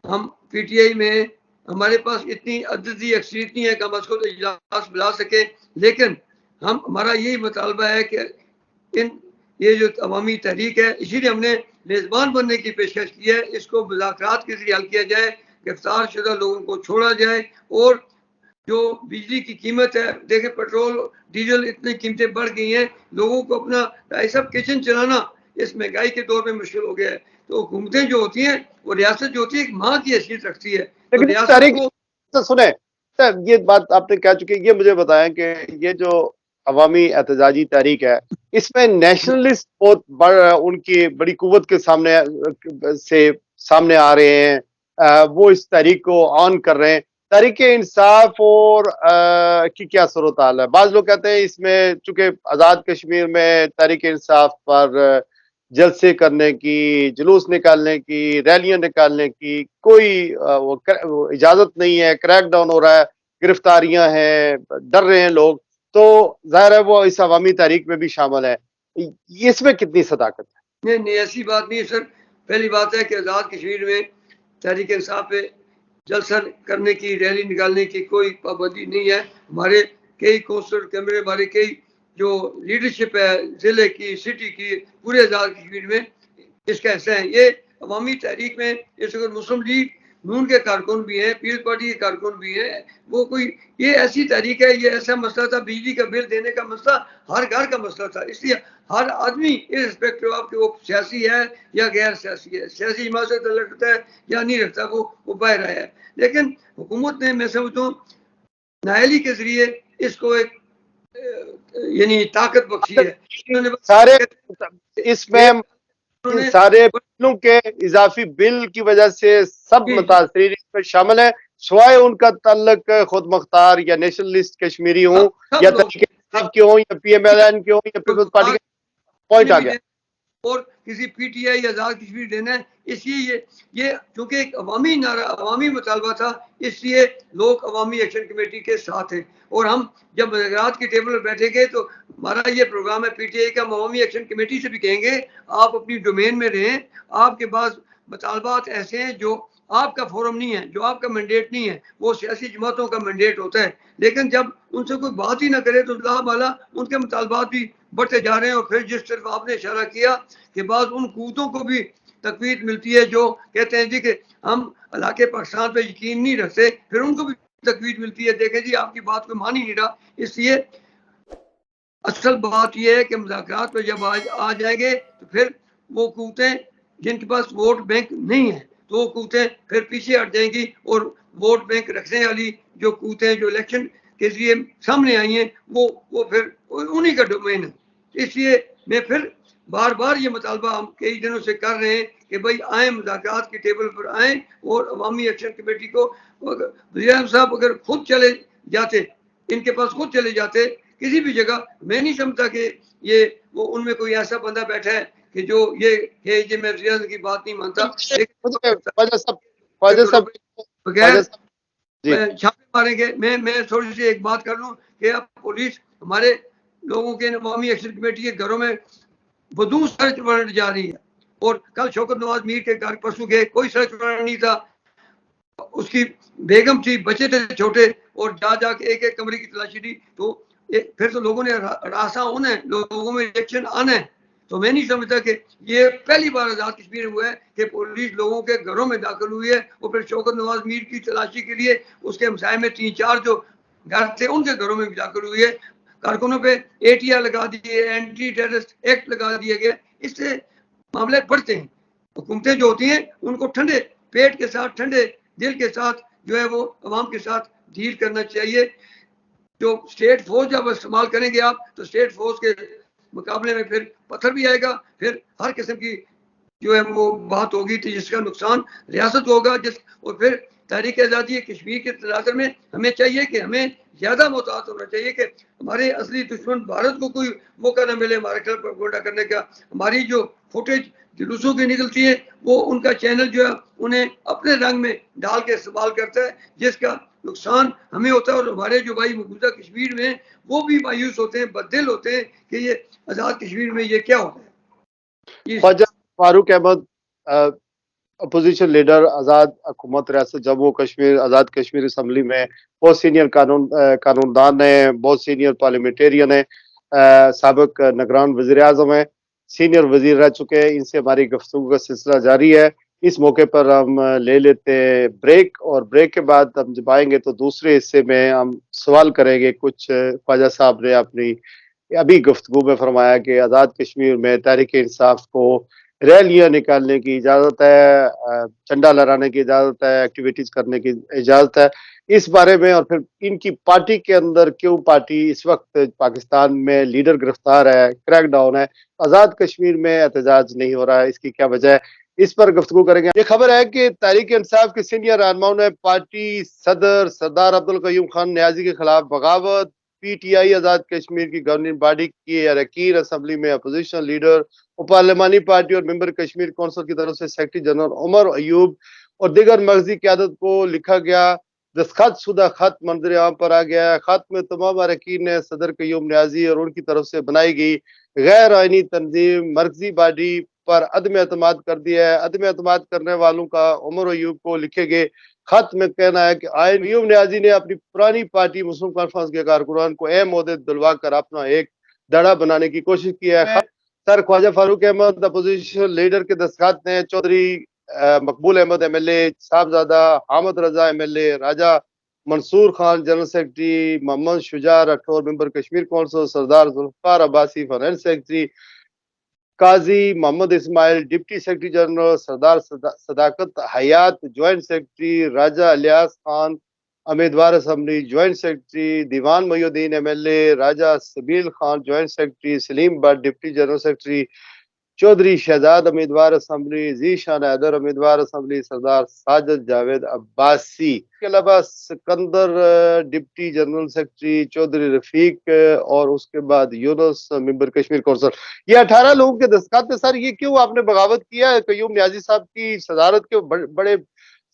हम PTI में हमारे पास इतनी अददी अक्सरियत नहीं है कि हम उसको तो इजलास बुला सके, लेकिन हमारा यही मुतालबा है कि ये जो अवामी तहरीक है, इसीलिए हमने मेज़बान बनने की पेशकश की है। इसको मुज़ाकरात के जरिए हल किया जाए, गिरफ्तार शुदा लोगों को छोड़ा जाए, और जो बिजली की कीमत है, देखें पेट्रोल डीजल इतनी कीमतें बढ़ गई हैं, लोगों को अपना भाई साहब किचन चलाना इस महंगाई के दौर में मुश्किल हो गया है। तो हुकूमतें जो होती हैं, वो रियासत जो होती है एक माँ की हैसियत रखती है। तो रियासत को सुने सर, ये बात आपने कह चुके, ये मुझे बताएं कि ये जो अवामी एहतजाजी तहरीक है, इसमें नेशनलिस्ट बहुत उनकी बड़ी कुव्वत के सामने आ रहे हैं, वो इस तहरीक को ऑन कर रहे हैं। तहरीक इंसाफ और की क्या सूरत हाल है? बाज लोग कहते हैं इसमें चूंकि आजाद कश्मीर में तहरीक इंसाफ पर जलसे करने की, जुलूस निकालने की, रैलियां निकालने की कोई वो इजाजत नहीं है, क्रैकडाउन हो रहा है, गिरफ्तारियां हैं, डर रहे हैं लोग, तो जाहिर है वो इस अवामी तहरीक में भी शामिल है। इसमें कितनी सदाकत है? नहीं, ऐसी बात नहीं है सर। पहली बात है कि आजाद कश्मीर में तहरीक इंसाफ पे जलसा करने की, रैली निकालने की कोई पाबंदी नहीं है। हमारे कई कौंसलर कैमरे, हमारे कई जो लीडरशिप है जिले की, सिटी की, पूरे आजाद कश्मीर में इसका हिस्सा है। ये अवामी तहरीक में इस वक्त मुस्लिम लीग नून के कारकुन भी हैं, पीपल्स पार्टी के कारकुन भी हैं। वो कोई ये ऐसी तहरीक है, ये ऐसा मसला था, बिजली का बिल देने का मसला हर घर का मसला था, इसलिए हर आदमी इर्रिस्पेक्टिव ऑफ कि वो सियासी है या गैर सियासी है, सियासी जमात से तल्लुक रखता है या नहीं रखता, वो बाहर आया है। लेकिन हुकूमत ने, मैं समझता हूँ, नायली के जरिए इसको एक यानी ताकत बख्शी है। सारे इसमें सारे बिलों के इजाफी बिल की वजह से सब मुतासरीन इसमें शामिल है, सिवाय उनका तल्लक खुद मुख्तार या नेशनलिस्ट कश्मीरी हो या तहरीक इंसाफ के हो या PMLN के हो या पीपल्स पार्टी के। पॉइंट आ गया। और किसी PTI या आजाद कश्मीर देना है, इसलिए ये क्योंकि एक अवामी नारा, अवामी मुतालबा था, इसलिए लोग अवामी एक्शन कमेटी के साथ हैं। और हम जब मुज़ाकरात की टेबल पर बैठेंगे तो हमारा ये प्रोग्राम है PTI का, हम अवामी एक्शन कमेटी से भी कहेंगे आप अपनी डोमेन में रहें, आपके पास मुतालबात ऐसे हैं जो आपका फोरम नहीं है, जो आपका मैंडेट नहीं है, वो सियासी जमातों का मैंडेट होता है। लेकिन जब उनसे कोई बात ही ना करे तो अल्लाह वाला उनके मुतालबात भी बढ़ते जा रहे हैं। और फिर जिस तरफ आपने इशारा किया कि बाद उन कूतों को भी तकवीत मिलती है जो कहते हैं जी कि हम इलाके पाकिस्तान पे यकीन नहीं रखते, फिर उनको भी तकवीत मिलती है, देखें जी आपकी बात कोई मान ही नहीं रहा। इसलिए असल बात यह है कि मुज़ाकरात पे जब आ जाएंगे तो फिर वो कुव्वतें जिनके पास वोट बैंक नहीं है तो वो कुव्वतें फिर पीछे हट जाएंगी और वोट बैंक रखने वाली जो कुव्वतें जो इलेक्शन के लिए सामने आई हैं वो फिर उन्हीं का डोमेन है। इसलिए मैं फिर बार बार ये मुतालबा हम कई दिनों से कर रहे हैं कि भाई आए मुज़ाकरात की टेबल पर आए और अवामी एक्शन कमेटी को वज़ीर आज़म साहब अगर खुद चले जाते, इनके पास खुद चले जाते किसी भी जगह, मैं नहीं समझता कि ये वो उनमें कोई ऐसा बंदा बैठा है कि जो ये है कि मैं वज़ीर आज़म की बात नहीं मानता, बगैर छापे मारेंगे। मैं थोड़ी सी एक बात कर लूं कि अब पुलिस हमारे लोगों के अवामी एक्शन कमेटी के घरों में बदू सर्च वारंट जा रही है और कल शौकत नवाज मीर के घर परसों गए, कोई सर्च वारंट नहीं था, उसकी बेगम थी, बच्चे थे छोटे और जाके एक एक कमरे की तलाशी दी। तो फिर तो लोगों ने रासा होना है, लोगों में रिएक्शन आना है। तो मैं नहीं समझता कि ये पहली बार आजाद कश्मीर में हुआ है कि पुलिस लोगों के घरों में दाखिल हुई है और फिर शौकत नवाज मीर की तलाशी के लिए उसके हमसाए में 3-4 जो घर थे उनके घरों में भी दाखिल हुई है। कारकुनों पे ATR लगा दिए, एंटी टेररिस्ट एक्ट लगा दिए गए। इससे मामले बढ़ते हैं। हुकूमतें जो होती हैं उनको ठंडे पेट के साथ, ठंडे दिल के साथ जो है वो अवाम के साथ डील करना चाहिए। जो स्टेट फोर्स जब इस्तेमाल करेंगे आप तो स्टेट फोर्स के मुकाबले में फिर पत्थर भी आएगा, फिर हर किस्म की जो है वो बात होगी तो जिसका नुकसान रियासत को होगा। और फिर तहरीक आज़ादी कश्मीर के तनाज़ुर में हमें चाहिए कि हमें ज़्यादा मोहतात होना चाहिए कि हमारे असली दुश्मन भारत को कोई मौका न मिले हमारे खिलाफ प्रोपेगेंडा करने का। हमारी जो फुटेज जुलूसों की निकलती है वो उनका चैनल जो है उन्हें अपने रंग में डाल के इस्तेमाल करता है, जिसका नुकसान हमें होता है और हमारे जो भाई मौजूदा कश्मीर में वो भी मायूस होते हैं, बददिल होते हैं कि ये आज़ाद कश्मीर में ये क्या होता है। ख्वाजा फारूक अहमद अपोजिशन लीडर, आज़ाद हुकूमत रियासत जम्मू कश्मीर, आज़ाद कश्मीर असम्बली में बहुत सीनियर कानूनदान है, बहुत सीनियर पार्लियामेंटेरियन है, साबिक निगरान वज़ीर आज़म है, सीनियर वज़ीर रह चुके हैं। इनसे हमारी गुफ्तगू का सिलसिला जारी है। इस मौके पर हम ले लेते हैं ब्रेक और ब्रेक के बाद हम जब आएंगे तो दूसरे हिस्से में हम सवाल करेंगे। कुछ ख्वाजा साहब ने अपनी अभी गुफ्तगू में फरमाया कि आज़ाद कश्मीर में तहरीक इंसाफ को रैलियां निकालने की इजाज़त है, झंडा लहराने की इजाज़त है, एक्टिविटीज़ करने की इजाज़त है। इस बारे में और फिर इनकी पार्टी के अंदर क्यों पार्टी इस वक्त पाकिस्तान में लीडर गिरफ्तार है, क्रैकडाउन है, आज़ाद कश्मीर में एहतजाज नहीं हो रहा है, इसकी क्या वजह है, इस पर गुफ्तगू करेंगे। ये खबर है कि तहरीक इंसाफ के सीनियर रहनुमाओं ने पार्टी सदर सरदार अब्दुल कयूम खान नियाजी के खिलाफ बगावत, PTI आज़ाद कश्मीर की गवर्निंग बॉडी की अरकान असम्बली में अपोजिशन लीडर और पार्लियामानी पार्टी और मेंबर कश्मीर कौंसिल की तरफ से सेक्रेटरी जनरल उमर अयूब और दीगर मर्जी क्यादत को लिखा गया दस्तखत शुदा खत मंजर आम पर आ गया है। खत में तमाम अरकान ने सदर कयूम नियाजी और उनकी तरफ से बनाई गई गैर आइनी तंजीम मर्कजी बॉडी पर अदम एतमाद कर दिया है। अदम एतमाद करने वालों का उमर अयूब को लिखे गए खत में कहना है कि कयूम नियाजी ने अपनी पुरानी पार्टी मुस्लिम कॉन्फ्रेंस के कारकुनान को अहम ओहदे दिलवा कर अपना एक दड़ा बनाने की कोशिश की है। Sir Khawaja Farooq Ahmed opposition leader के दस्तखत ने Chaudhry Maqbool Ahmed MLA, Sahibzada Hamid Raza MLA, Raja Mansoor Khan general secretary, Mohammad Shuja Rathore member Kashmir council, Sardar Zulfiqar Abbasi finance secretary, Qazi Mohammad Ismail deputy secretary general, Sardar Sadaqat Hayat joint secretary, Raja Ilyas Khan उम्मीदवार assembly joint secretary, Diwan Mohiuddin MLA, Raja Sabeel Khan joint secretary, Saleem Bhatt deputy general secretary, Chaudhry Shahzad उम्मीदवार असम्बली, जीशान हैदर उम्मीदवार असम्बली, सरदार साजिद जावेद अब्बासी के अलावा Sikandar deputy general secretary, Chaudhry Rafiq और उसके बाद यूनुस मेंबर कश्मीर कौंसिल। ये 18 लोगों के दस्तखत है। सर ये क्यों आपने बगावत किया है? कयूम नियाजी साहब की सदारत के बड़े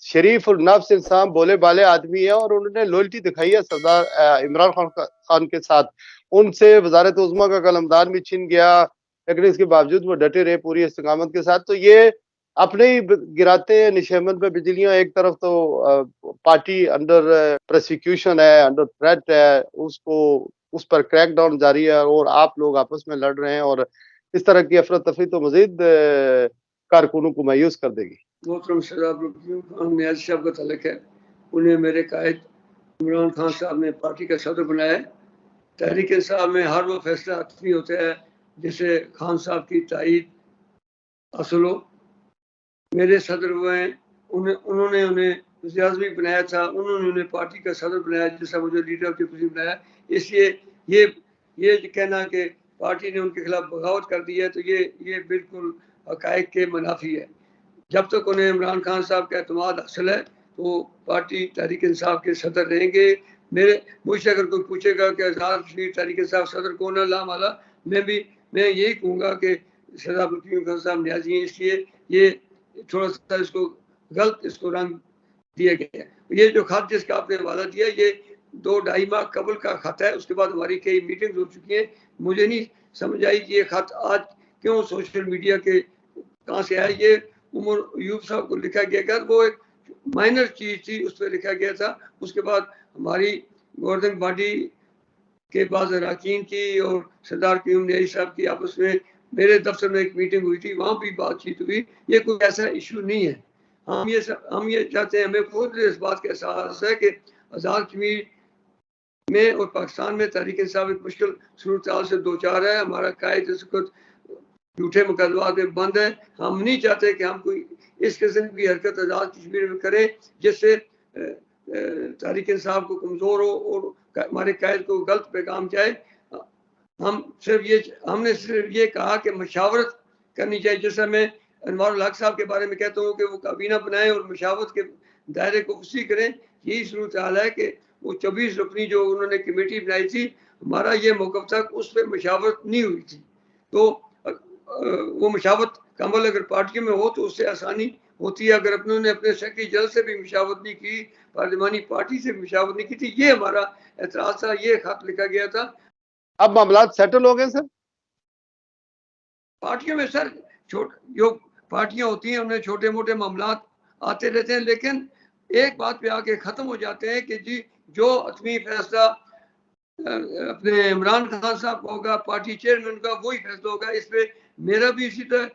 शरीफ और नफ्स इंसान भोले भाले आदमी है और उन्होंने लॉयल्टी दिखाई है सरदार इमरान खान के साथ। उनसे वजारत उज़्मा का कलमदान भी छिन गया लेकिन इसके बावजूद वो डटे रहे पूरी इस्तिकामत के साथ। तो ये अपने ही गिराते हैं निशामत पे बिजलियां। एक तरफ तो पार्टी अंडर प्रोसिक्यूशन है, अंडर थ्रेट है, उसको उस पर क्रैकडाउन जारी है और आप लोग आपस में लड़ रहे हैं और इस तरह की अफरा तफरी तो मजीद कारकुनों को मायूस कर देगी? मोहतरम शहजाद खान नियाज़ी साहब का तल्लुक है, उन्हें मेरे कायद इमरान खान साहब ने पार्टी का सदर बनाया है। तहरीक इंसाफ में हर वो फैसला आदमी होता है जिसे खान साहब की तायीद हासिल हो। मेरे सदर हुए हैं, उन्होंने उन्हें वज़ीर-ए-आज़म भी बनाया था, उन्होंने उन्हें पार्टी का सदर बनाया, जैसा मुझे लीडर ऑफ द अपोजिशन बनाया। इसलिए ये कहना कि पार्टी ने उनके खिलाफ बगावत कर दी है, तो ये बिल्कुल हक़ाइक़ के मुनाफी है। जब तक उन्हें इमरान खान साहब का एतमाद हासिल है तो पार्टी तहरीक इंसाफ के सदर रहेंगे। मुझसे अगर कोई पूछेगा कि आज़ाद कश्मीर तहरीक इंसाफ सदर कौन है, लामाला, मैं यही कहूँगा कि शहजाद खान साहब नियाज़ी हैं। इसलिए ये थोड़ा सा इसको रंग दिया गया है। ये जो खत जिसका आपने हवाला दिया, ये 2-2.5 माह कबल का खत है। उसके बाद हमारी कई मीटिंग्स हो चुकी हैं। मुझे नहीं समझ आई कि ये खत आज क्यों सोशल मीडिया के कहाँ से आया। ये उमर अयूब साहब को लिखा गया था, वो एक माइनर चीज़ थी, उस पर लिखा गया था। उसके बाद हमारी गवर्निंग बॉडी के बाद अरकान की और सरदार क़याम नियाज़ी साहब की आपस में मेरे दफ्तर में एक मीटिंग हुई थी, वहाँ भी बातचीत हुई। ये कोई ऐसा इशू नहीं है। हम ये चाहते हैं, हमें खुद इस बात का एहसास है कि आज़ाद कश्मीर में और पाकिस्तान में तहरीक इंसाफ एक मुश्किल सूरत से दो चार है। हमारा कायद इस वक्त झूठे मुकदमात में बंद है। हम नहीं चाहते कि हम कोई इस किस्म की हरकत आज़ाद कश्मीर में करें जिससे तहरीक इंसाफ को कमज़ोर हो और हमारे कायद को गलत पैगाम जाए। हमने सिर्फ ये कहा कि मशावरत करनी चाहिए। जैसा मैं अनवारुल हक साहब के बारे में कहता हूँ कि वो काबीना बनाएं और मशावरत के दायरे को वसी करें। यही सूरत हाल है कि वो 24 रुकनी जो उन्होंने कमेटी बनाई थी, हमारा ये मौक़िफ़ था, उस पर मशावरत नहीं हुई थी। तो वो मशावरत का अमल अगर पार्टियों में हो तो उससे आसानी होती है। अगर उन्होंने अपने सेक्रेटरी जनरल से भी मशावरत नहीं की, पार्लिमानी पार्टी से भी मशावरत नहीं की थी, ये हमारा एतराज़ था, ये खत लिखा गया था। अब मामला सेटल हो गए सर? पार्टियों में सर जो पार्टियां होती हैं उनमें छोटे मोटे मामला आते रहते हैं, लेकिन एक बात पे आके ख़त्म हो जाते हैं कि जी जो हतमी फैसला अपने इमरान खान साहब का होगा, पार्टी चेयरमैन का, वही फैसला होगा। इस पर मेरा भी इसी तरह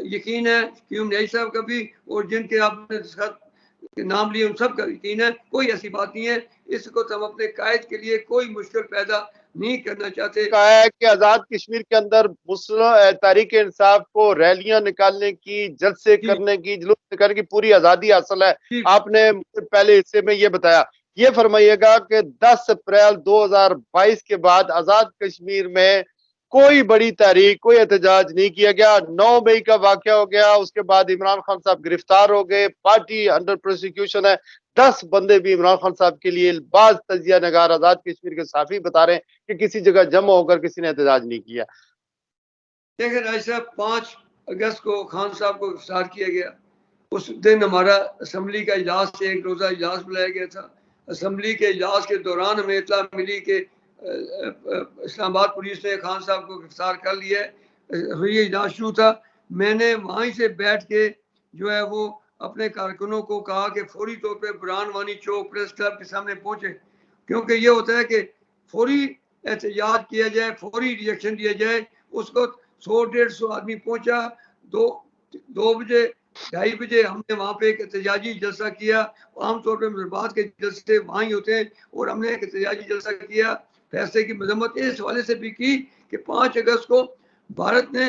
यकीन है, क़याम नियाज़ी साहब का भी, और जिनके आपने नाम लिए उन सब का यकीन है। कोई ऐसी बात नहीं है। इसको तो हम अपने कायद के लिए कोई मुश्किल पैदा नहीं करना चाहते। कहा है कि आजाद कश्मीर के अंदर तहरीक इंसाफ को रैलियां निकालने की, जलसे करने की, जुलूस निकालने की पूरी आजादी हासिल है। आपने पहले हिस्से में ये बताया। ये फरमाइएगा कि 10 अप्रैल 2022 के बाद आजाद कश्मीर में कोई बड़ी तहरीक, कोई एहतजाज नहीं किया गया। 9 मई का वाकया हो गया, उसके बाद इमरान खान साहब गिरफ्तार हो गए, पार्टी अंडर प्रोसिक्यूशन है। 10 बंदे भी इमरान खान साहब के लिए बाज तजिया नगार आजाद कश्मीर के साफी बता रहे हैं कि किसी जगह जमा होकर किसी ने एहतजाज नहीं किया। देखिए राज साहब, 5 अगस्त को खान साहब को गिरफ्तार किया गया। उस दिन हमारा असम्बली का इजलास से एक रोज़ा इजलास बुलाया गया था। असम्बली के इजलास के दौरान हमें इत्तला मिली कि इस्लामाबाद पुलिस ने खान साहब को गिरफ्तार कर लिया है। ये इजलास शुरू था। मैंने वहीं से बैठ के जो है वो अपने कारकुनों को कहा कि फौरी तौर पे बुरहान वानी चौक प्रेस क्लब के सामने पहुंचे, क्योंकि ये होता है कि फौरी एहतजाज किया जाए, फौरी रिएक्शन दिया जाए। उसको 100-150 आदमी पहुंचा। 2 बजे 2:30 बजे हमने वहाँ पे एक एहतजाजी जलसा किया। आमतौर पर मुज़ाहरात के जलसे वहाँ ही होते हैं, और हमने एक एहतजाजी जलसा किया। फैसले की मजम्मत इस हवाले से भी की कि 5 अगस्त को भारत ने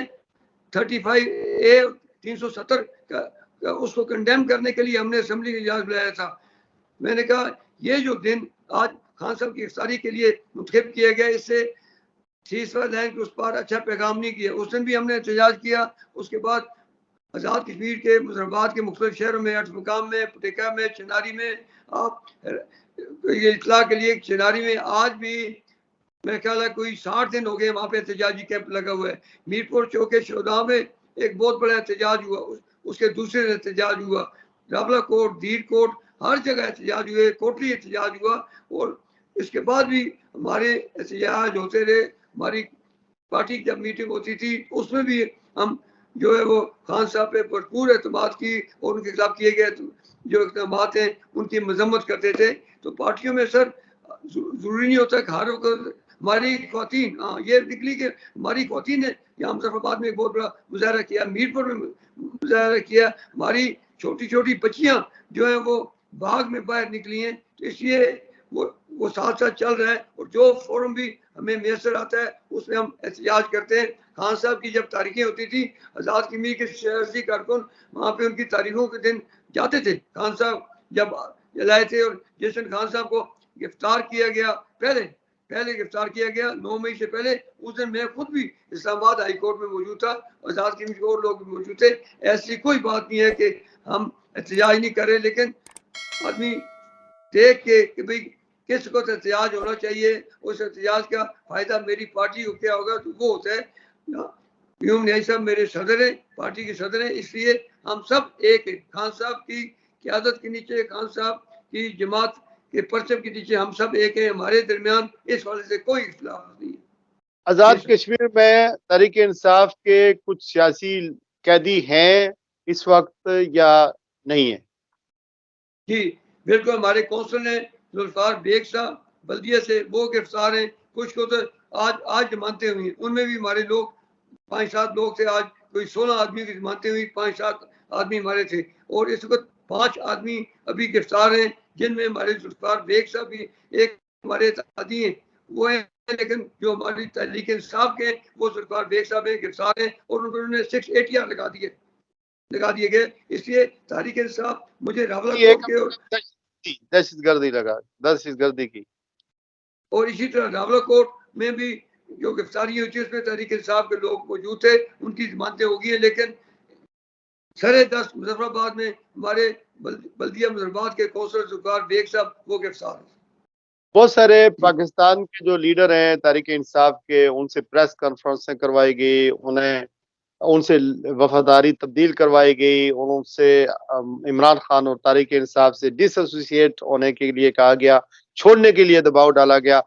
35A 370 का उसको कंडेम करने के लिए हमने असम्बली का इजलास बुलाया था। मैंने कहा ये जो दिन आज खान साहब की गिरफ्तारी के लिए मुंतखब किया गया, इससे सीज़फायर लाइन के उस पार अच्छा पैगाम नहीं किया। उस दिन भी हमने एहतजाज किया। उसके बाद आज़ाद कश्मीर के मुजरबात के मुख्तलिफ शहरों में, अठमकाम में, पटेका में, चिनारी में, आप ये इतला के लिए चिनारी में आज भी मेरे ख्याल है कोई 60 दिन हो गए वहाँ पे एहतजाजी कैंप लगा हुआ है। मीरपुर चौके शोदा में एक बहुत बड़ा एहतजाज हुआ, उसके दूसरे दिन एहतजाज हुआ। रावला कोट, दीर कोट, हर जगह एहतजाज हुए, कोटली एहतजाज हुआ। और इसके बाद भी हमारे एहतजाज होते रहे। हमारी पार्टी की जब मीटिंग होती थी उसमें भी हम जो है वो खान साहब पे भरपूर एतमाद की और उनके खिलाफ किए गए जो इकदाम हैं उनकी मजम्मत करते थे। तो पार्टियों में सर जरूरी नहीं होता कि हर वक्त हमारी ख्वातीन, हाँ ये निकली कि हमारी ख्वातीन ने यहाँ मुजफ्फराबाद में एक बहुत बड़ा मुजाहरा किया, मीरपुर में मुजाहरा किया, हमारी छोटी छोटी बच्चियां जो है वो बाग में बाहर निकली हैं। तो इसलिए वो साथ साथ चल रहा है, और जो फोरम भी हमें मैसर आता है उसमें हम एहतजाज करते हैं। खान साहब की जब तारीखें होती थी, आज़ाद कश्मीर के सियासी कारकुन वहाँ पे उनकी तारीखों के दिन जाते थे। खान साहब जब लाए थे और जैसन खान साहब को गिरफ्तार किया गया, पहले गिरफ्तार किया गया 9 मई से पहले, उस दिन मैं खुद भी इस्लामाबाद हाई कोर्ट में मौजूद था, आज़ाद कश्मीर के और लोग भी मौजूद थे। ऐसी कोई बात नहीं है कि हम एहतजाज नहीं कर रहे, लेकिन आदमी देख के कि भाई किसको तो एहतजाज होना चाहिए, उस एहतजाज का फायदा मेरी पार्टी को क्या होगा, तो वो होता है। यूम न्याई साहब मेरे सदर हैं, पार्टी के सदर हैं, इसलिए हम सब एक हैं। खान साहब की क़यादत के नीचे, खान साहब की जमात के परचम के नीचे हम सब एक हैं। हमारे दरमियान इस वाले से कोई इख्तिलाफ नहीं है। आजाद कश्मीर में तहरीक इंसाफ के कुछ सियासी कैदी हैं इस वक्त या नहीं है? जी बिल्कुल, हमारे कौंसल हैं जुल्फार बेग साहब बल्दिया से, वो गिरफ्तार हैं। कुछ को तो आज जमानतें हुई, उनमें भी हमारे लोग 5-7 लोग थे। आज कोई 16 आदमी की जमानतें हुई, 5-7 आदमी हमारे थे, और इस वक्त 5 आदमी अभी गिरफ्तार हैं, जिनमें हमारे जुल्फार बेग साहब भी एक हमारे दादी हैं, वो है। लेकिन जो हमारी तहरीक इंसाफ के वो जुल्फार बेग साहब है, गिरफ्तार हैं, और उन्होंने 6 ATR लगा दिए गए। इसलिए तहरीक इंसाफ मुझे रावलाकोट के और दहशतगर्दी की, और इसी तरह रावलाकोट में भी जो गिरफ्तारी हुई थी उसमें तहरीक इंसाफ के लोग मौजूद थे, उनकी जमानतें हो गई है। लेकिन सरे 10 मुजफ्फराबाद में हमारे बल्दिया मुजफ्फराबाद के कौंसल जुल्फार बेग साहब वो गिरफ्तार हैं। बहुत सारे पाकिस्तान के जो लीडर हैं तहरीक इंसाफ के, उनसे प्रेस कॉन्फ्रेंसें करवाई गई, उनसे वफादारी तब्दील करवाई गई, उनसे इमरान खान और तहरीक इंसाफ से डिसएसोसिएट होने के लिए कहा गया, छोड़ने के लिए दबाव डाला गया।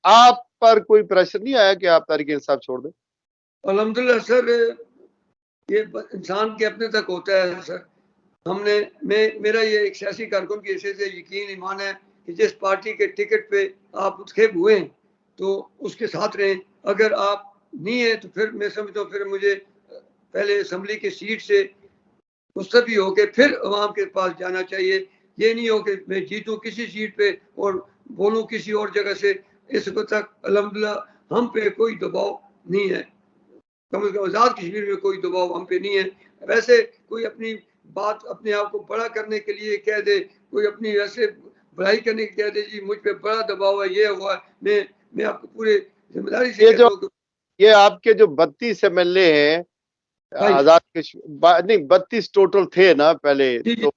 आप पर कोई प्रेशर नहीं आया कि आप तहरीक इंसाफ छोड़ दें? अल्हम्दुलिल्लाह सर, ये इंसान के अपने तक होता है सर। मेरा ये एक सियासी कारकुन की हैसियत से यकीन ईमान है कि जिस पार्टी के टिकट पे आप मुंतखब हुए हैं तो उसके साथ रहें। अगर आप नहीं है तो फिर मैं समझता हूँ फिर मुझे पहले असम्बली की सीट से मुस्तफी होकर फिर अवाम के पास जाना चाहिए। ये नहीं हो कि मैं जीतूँ किसी सीट पे और बोलूँ किसी और जगह से। इस वक्त तक अल्हम्दुलिल्लाह हम पे कोई दबाव नहीं है, कम से कम आज़ाद कश्मीर में कोई दबाव हम पे नहीं है। वैसे कोई अपनी बात अपने आप को बड़ा करने के लिए कह दे, कोई अपनी वैसे बुराई करने की कह दे, जी मुझ पे बड़ा दबाव है, ये हुआ, मैं आपको पूरे जिम्मेदारी से कहता हूँ। ये आपके जो 32 MLA हैं आजाद कश्मीर, नहीं 32 टोटल थे ना पहले, तो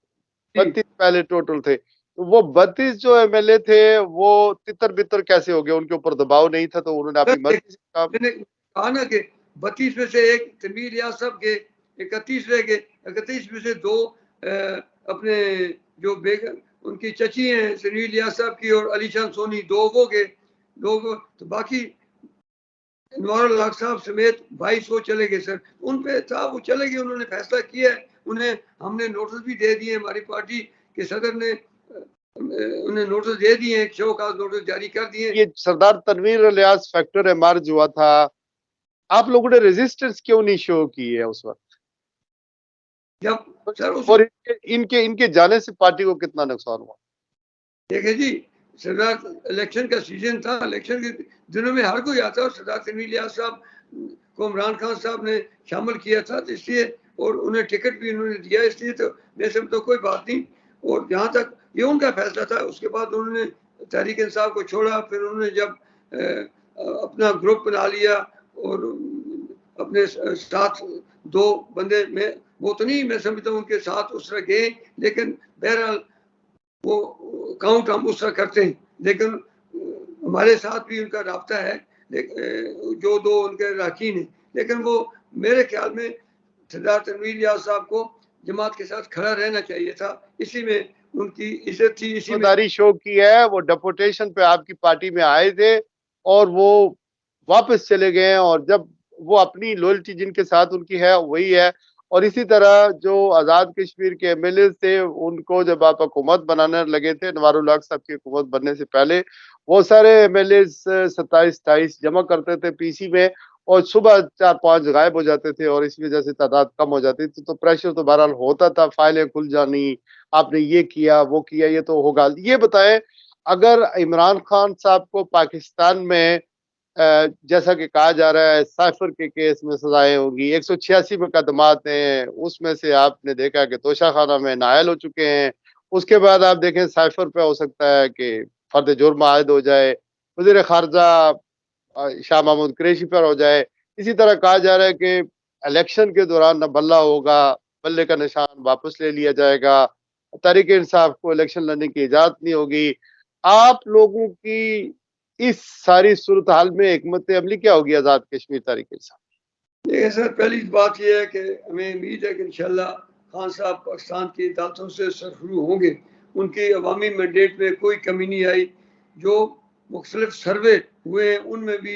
32 पहले टोटल थे, तो वो 32 जो MLA थे वो तितर बितर कैसे हो गए? उनके ऊपर दबाव नहीं था तो उन्होंने अपनी मर्जी से काम। मैंने कहा ना कि 32 में से एक तनवीर रियाज साहब के 31 रह गए, 31 में से 2 अपने जो बेगम उनकी चची हैं तनवीर रियाज साहब की और अली शान सोनी, 2 वो गए, तो बाकी नवारुल हक साहब समेत 22 वो चले गए सर। उन पे था, वो चले गए, उन्होंने फैसला किया है, उन्हें हमने नोटिस भी दे दिए, हमारी पार्टी के सदर ने उन्हें नोटिस दे दिए, शोकाज नोटिस जारी कर दिए। ये सरदार तनवीर इलियास फैक्टर एमर्ज हुआ था, आप लोगों ने रेजिस्टेंस क्यों नहीं शो की है उस वक्त? जब सर और इनके इनके जाने से पार्टी को कितना नुकसान हुआ? देखिए जी, सरदार इलेक्शन का सीजन था, इलेक्शन के दिनों में हर कोई आता है, और सरदार तनवीर इलियास साहब को इमरान खान साहब ने शामिल किया था, तो इसलिए, और उन्हें टिकट भी उन्होंने दिया, इसलिए तो मैं समझता कोई बात नहीं। और जहाँ तक ये उनका फैसला था, उसके बाद उन्होंने तहरीक इंसाफ को छोड़ा, फिर उन्होंने जब अपना ग्रुप बना लिया और अपने साथ 2 बंदे, में वो तो नहीं, मैं समझता हूँ उनके साथ उस तरह गए, लेकिन बहरहाल वो काउंट हम उस तरह करते हैं। लेकिन हमारे साथ भी उनका राब्ता है, जो 2 उनके अरकान हैं, लेकिन वो मेरे ख्याल में सरदार तनवीर इलियास साहब को जमात के साथ खड़ा रहना चाहिए था, इसी में उनकी इज्जत थी, इसी में शो की है। वो डेपुटेशन पे आपकी पार्टी में आए थे और वो वापस चले गए हैं, और जब वो अपनी लॉयल्टी जिनके साथ उनकी है वही है। और इसी तरह जो आजाद कश्मीर के MLA थे, उनको जब आप हुकूमत बनाने लगे थे, नवारुल हक साहब की हुकूमत बनने से पहले, वो सारे एमएलए 27-28 जमा करते थे पीसी में और सुबह 4-5 गायब हो जाते थे और इस वजह से तादाद कम हो जाती थी। तो प्रेशर तो बहरहाल होता था, फाइलें खुल जानी, आपने ये किया वो किया, ये तो होगा। ये बताएं, अगर इमरान खान साहब को पाकिस्तान में जैसा कि कहा जा रहा है साइफर के केस में सजाएं होगी, 186 मुकदमात हैं, उसमें से आपने देखा कि तोशाखाना में नायल हो चुके हैं। उसके बाद आप देखें साइफर पे हो सकता है कि फर्द जुर्म आयद हो जाए, वजीर खारजा शाह महमूद कुरैशी पर हो जाए। इसी तरह कहा जा रहा है कि इलेक्शन के दौरान न बल्ला होगा, बल्ले का निशान वापस ले लिया जाएगा, तहरीक इंसाफ को इलेक्शन लड़ने की इजाजत नहीं होगी। आप लोगों की इस सारी सूरत हाल में हिकमत अमली क्या होगी आजाद कश्मीर तहरीक इंसाफ? देखिए सर, पहली बात यह है कि हमें उम्मीद है कि इंशाल्लाह खान साहब पाकिस्तान की अदालतों से सरफरू होंगे। उनकी अवामी मैंडेट में कोई कमी नहीं आई। जो मुख्तलिफ सर्वे हुए हैं उनमें भी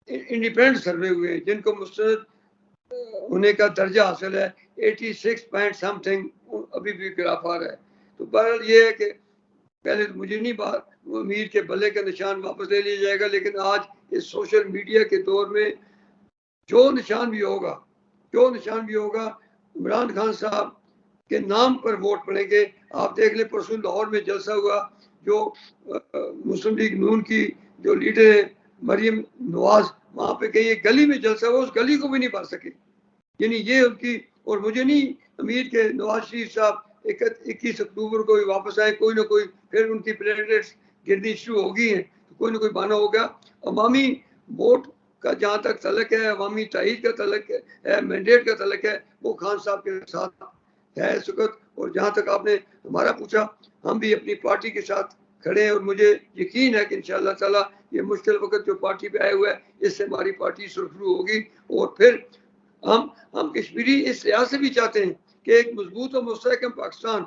इंडिपेंडेंट सर्वे हुए हैं जिनको मुस्तरद होने का दर्जा हासिल है। 86 पॉइंट समथिंग अभी भी ग्राफ आ रहा है। तो बहरहाल ये है कि पहले तो मुझे नहीं बात उम्मीद के बल्ले का निशान वापस ले लिया जाएगा, लेकिन आज इस सोशल मीडिया के दौर में जो निशान भी होगा इमरान खान साहब के नाम पर वोट पड़ेंगे। आप देख ले, परसों लाहौर में जलसा हुआ, जो मुस्लिम लीग नून की जो लीडर है मरियम नवाज, वहां पे गई, एक गली में जलसा हुआ, उस गली को भी नहीं भर सके। यानी ये उनकी, और मुझे नहीं उम्मीद के नवाज शरीफ साहब 21 अक्टूबर को भी वापस आए। कोई ना कोई फिर उनकी प्लेटलेट्स गिरनी शुरू हो गई है, तो कोई ना कोई बहाना होगा। अवामी वोट का जहाँ तक तलक है, अवामी ताईद का तलक है, मैंडेट का तलक है, वो खान साहब के साथ है इस वक्त। और जहाँ तक आपने हमारा पूछा, हम भी अपनी पार्टी के साथ खड़े हैं और मुझे यकीन है कि इंशाअल्लाह ताला ये मुश्किल वक्त जो पार्टी पे आया हुआ है, इससे हमारी पार्टी सुरखरू होगी। और फिर हम कश्मीरी इस लिहाज से भी चाहते हैं कि एक मजबूत और मुस्तहकम पाकिस्तान,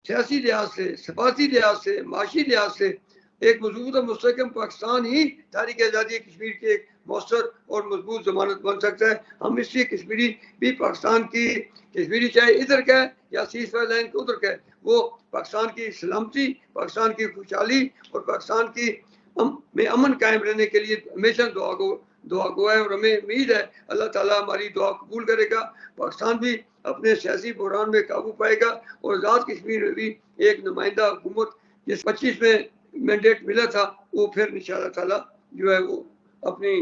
सियासी लिहाज से, सफारती लिहाज से, माशी लिहाज से एक मजबूत और मुस्तहकम पाकिस्तान ही तारीख आज़ादी कश्मीर की एक मौसर और मजबूत जमानत बन सकता है। हम इसलिए कश्मीरी भी पाकिस्तान की, कश्मीरी चाहे इधर का है या सीज फायर लाइन के उधर का है, वो पाकिस्तान की सलामती, पाकिस्तान की खुशहाली और पाकिस्तान की में अमन कायम रहने के लिए हमेशा दुआ गो है। और हमें उम्मीद है अल्लाह ताला हमारी दुआ कबूल करेगा, पाकिस्तान भी अपने सियासी बहरान में काबू पाएगा और आज़ाद कश्मीर में भी एक नुमाइंदा हुकूमत जिस 25 में मैंडेट मिला था, वो फिर इंशाअल्लाह ताला जो है वो अपनी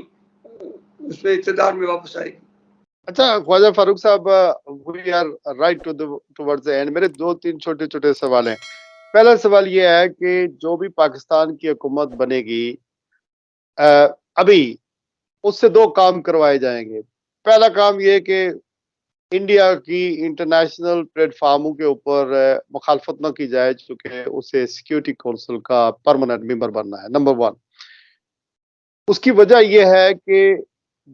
उसमें इक़्तिदार में वापस आएगी। अच्छा ख्वाजा फारूक साहब, we are right towards the end. मेरे 2-3 छोटे-छोटे सवाल हैं। पहला सवाल ये है कि जो भी पाकिस्तान की हुकूमत बनेगी, अभी उससे 2 काम करवाए जाएंगे। पहला काम ये कि इंडिया की इंटरनेशनल प्लेटफार्मों के ऊपर मुखालफत न की जाए, चूंकि उसे सिक्योरिटी काउंसिल का परमानेंट मेंबर बनना है, नंबर 1। उसकी वजह यह है कि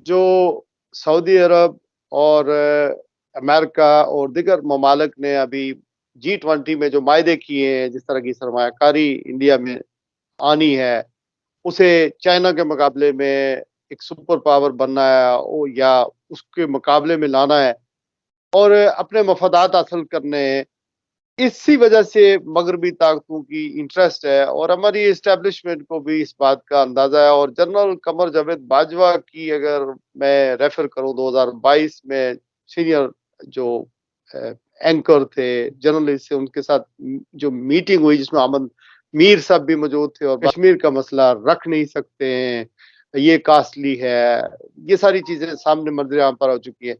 जो सऊदी अरब और अमेरिका और दीगर ममालिक ने अभी G20 में जो मायदे किए हैं, जिस तरह की सरमायाकारी इंडिया में आनी है, उसे चाइना के मुकाबले में एक सुपर पावर बनना है या उसके मुकाबले में लाना है और अपने मफादात हासिल करने हैं। इसी वजह से मगरबी ताकतों की इंटरेस्ट है और हमारी इस्टेब्लिशमेंट को भी इस बात का अंदाजा है। और जनरल कमर जावेद बाजवा की अगर मैं रेफर करूं, 2022 में सीनियर जो एंकर थे, जर्नलिस्ट थे, उनके साथ जो मीटिंग हुई जिसमें अहमद मीर साहब भी मौजूद थे, और कश्मीर का मसला रख नहीं सकते हैं, ये कास्टली है, ये सारी चीजें सामने मंजर आम पर आ चुकी है।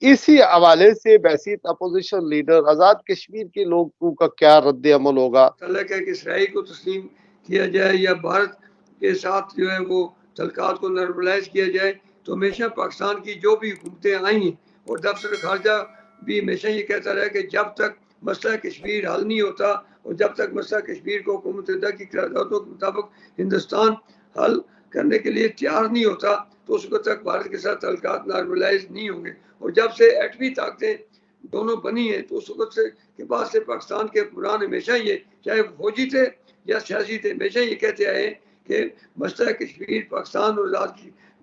इसी हवाले से बैसीत अपोजिशन लीडर आजाद कश्मीर के लोगों का क्या रद्द अमल होगा? तलक है कि इसराइल को तस्लीम किया जाए या भारत के साथ जो है वो तलकात को नॉर्मलाइज किया जाए। तो हमेशा पाकिस्तान की जो भी हुकूमतें आई हैं और दफ्तर खारजा भी हमेशा ये कहता रहा कि जब तक मसला कश्मीर हल नहीं होता और जब तक मसला कश्मीर को हुकूमत मुत्तहिदा की करारदादों के मुताबिक हिंदुस्तान हल करने के लिए तैयार नहीं होता, तो उस वक्त तक भारत के साथ तल्लुकात नॉर्मलाइज नहीं होंगे। और जब से एटमी ताकतें दोनों बनी हैं, तो उस वक्त से के बाद से पाकिस्तान के हुक्मरान हमेशा ये, चाहे फौजी थे या सियासी थे, हमेशा ये कहते आए कि मसला कश्मीर पाकिस्तान और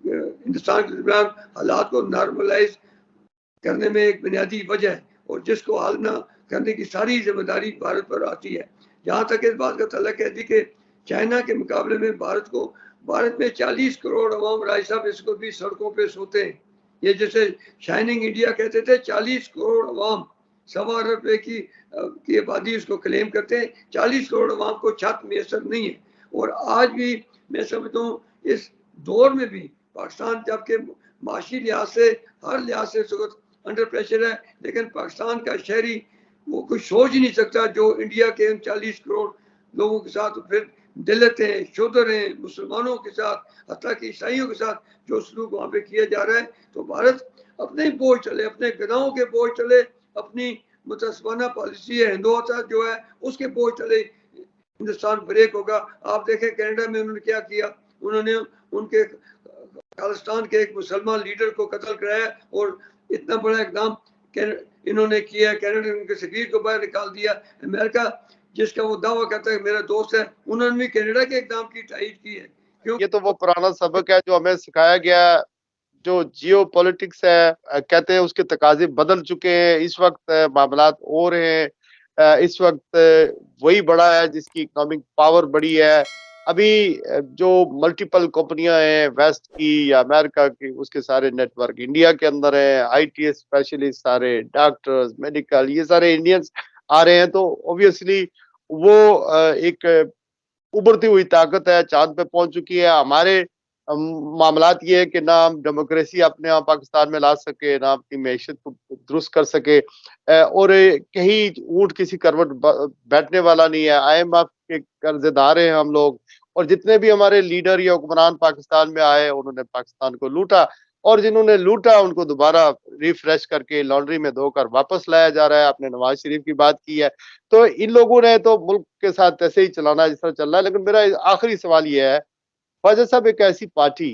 हिंदुस्तान के दरमियान हालात को नॉर्मलाइज करने में एक बुनियादी वजह है और जिसको हल न करने की सारी जिम्मेदारी भारत पर आती है। जहाँ तक इस बात का तल्लक है जी कि चाइना के मुकाबले में भारत में 40 करोड़ अवाम राय साहब इसको भी सड़कों पे सोते हैं। ये जैसे शाइनिंग इंडिया कहते थे, 40 करोड़ अवाम 1.25 अरब की आबादी उसको क्लेम करते हैं, 40 करोड़ अवाम को छत मैसर नहीं है। और आज भी मैं समझता हूँ इस दौर में भी पाकिस्तान जबकि माशी लिहाज से हर लिहाज से इस वक्त अंडर प्रेशर है, लेकिन पाकिस्तान का शहरी वो कुछ सोच ही नहीं सकता जो इंडिया के 40 करोड़ लोगों के साथ फिर दलित हैं, शूद्र हैं, मुसलमानों के साथ, हत्ता कि ईसाइयों के साथ जो सलूक वहाँ पे किया जा रहा है। तो भारत अपने बोझ चले, अपने गनाहों के बोझ चले, अपनी मुतसबाना पॉलिसी है हिंदुत्व जो है उसके बोझ चले, हिंदुस्तान ब्रेक होगा। आप देखें कनाडा में उन्होंने क्या किया, उन्होंने उनके खालिस्तान के एक मुसलमान लीडर को कत्ल कराया और इतना बड़ा इकदाम इन्होंने किया। कनाडा उनके सफीर को बाहर निकाल दिया। अमेरिका जिसका वो दावा करता है मेरा दोस्त है, उन्होंने भी कनाडा के इकदाम की तायीद की है। क्यों? ये तो वो पुराना सबक है जो हमें सिखाया गया, जो जियो पॉलिटिक्स है, कहते हैं उसके तकाजे बदल चुके हैं। इस वक्त मामलात और हैं, इस वक्त वही बड़ा है जिसकी इकोनॉमिक पावर बड़ी है। अभी जो मल्टीपल कंपनियां हैं वेस्ट की या अमेरिका की, उसके सारे नेटवर्क इंडिया के अंदर है। आईटी स्पेशलिस्ट सारे डॉक्टर्स, मेडिकल, ये सारे इंडियंस आ रहे हैं। तो ऑब्वियसली वो एक उभरती हुई ताकत है, चांद पे पहुंच चुकी है। हमारे मामलात ये है कि ना हम डेमोक्रेसी अपने यहाँ पाकिस्तान में ला सके, ना अपनी मैशत को दुरुस्त कर सके, और कहीं ऊंट किसी करवट बैठने वाला नहीं है। IMF के कर्जदार हैं हम लोग, और जितने भी हमारे लीडर या हुक्मरान पाकिस्तान में आए उन्होंने पाकिस्तान को लूटा, और जिन्होंने लूटा उनको दोबारा रिफ्रेश करके लॉन्ड्री में धोकर वापस लाया जा रहा है। आपने नवाज शरीफ की बात की है, तो इन लोगों ने तो मुल्क के साथ ऐसे ही चलाना है जिस तरह चल रहा है। लेकिन मेरा आखिरी सवाल ये है, ख्वाजा साहब, एक ऐसी पार्टी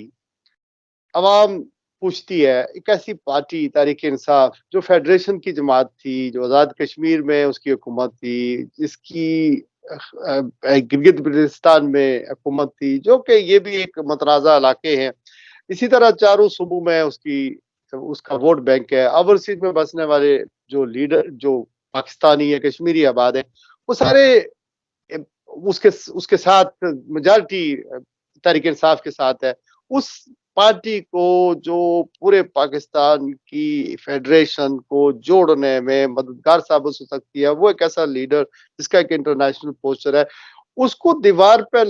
अवाम पूछती है, एक ऐसी पार्टी तहरीक इंसाफ जो फेडरेशन की जमात थी, जो आज़ाद कश्मीर में उसकी हुकूमत थी, जिसकी गिलगित बल्तिस्तान में हुकूमत थी, जो कि ये भी एक मतनाज़ा इलाके हैं, इसी तरह चारों सूबों में उसका वोट बैंक है। ओवरसीज में बसने वाले जो लीडर, जो पाकिस्तानी या कश्मीरी आबाद है, वो सारे उसके उसके साथ मेजॉरिटी तहरीक इंसाफ के साथ है। उस पार्टी को जो पूरे पाकिस्तान की फेडरेशन को जोड़ने में मददगार साबित हो सकती है, वो एक ऐसा लीडर जिसका एक इंटरनेशनल पोस्टर है, उसको दीवार पर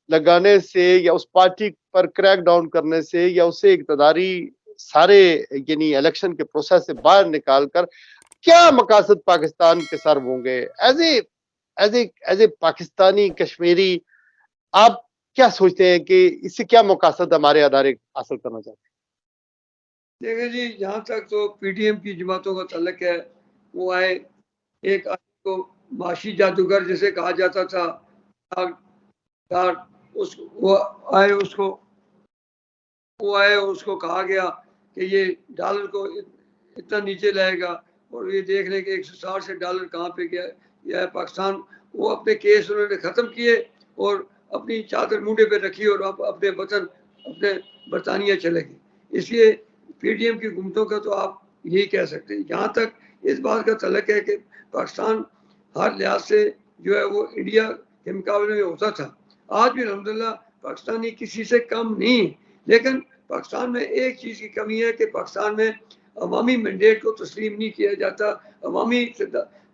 लगाने से या उस पार्टी पर क्रैक डाउन करने से या उसे इक़्तिदारी सारे यानी इलेक्शन के प्रोसेस से बाहर निकाल कर क्या मकासद पाकिस्तान के सर होंगे? एज ए पाकिस्तानी कश्मीरी, आप क्या सोचते हैं कि इससे क्या मकासद हमारे अदारे हासिल करना चाहते हैं? देखिए जी, जहाँ तक तो PDM की जमातों का तल्लक है, वो आए एक आदमी को माशी जादूगर जिसे कहा जाता था, वो आए उसको कहा गया कि ये डॉलर को इतना नीचे लाएगा, और ये देख लें कि 160 से डॉलर कहाँ पे गया है पाकिस्तान। वो अपने केस उन्होंने ख़त्म किए और अपनी चादर मुंडे पे रखी और अपने वतन अपने बरतानिया चले गए। इसलिए PDM की हुकूमतों का तो आप यही कह सकते हैं। जहाँ तक इस बात का तल्लक है कि पाकिस्तान हर लिहाज से जो है वो इंडिया के मुकाबले में होता था, आज भी अल्हम्दुलिल्लाह पाकिस्तानी किसी से कम नहीं है। लेकिन पाकिस्तान में एक चीज़ की कमी है कि पाकिस्तान में अवामी मैंडेट को तस्लीम नहीं किया जाता, अवामी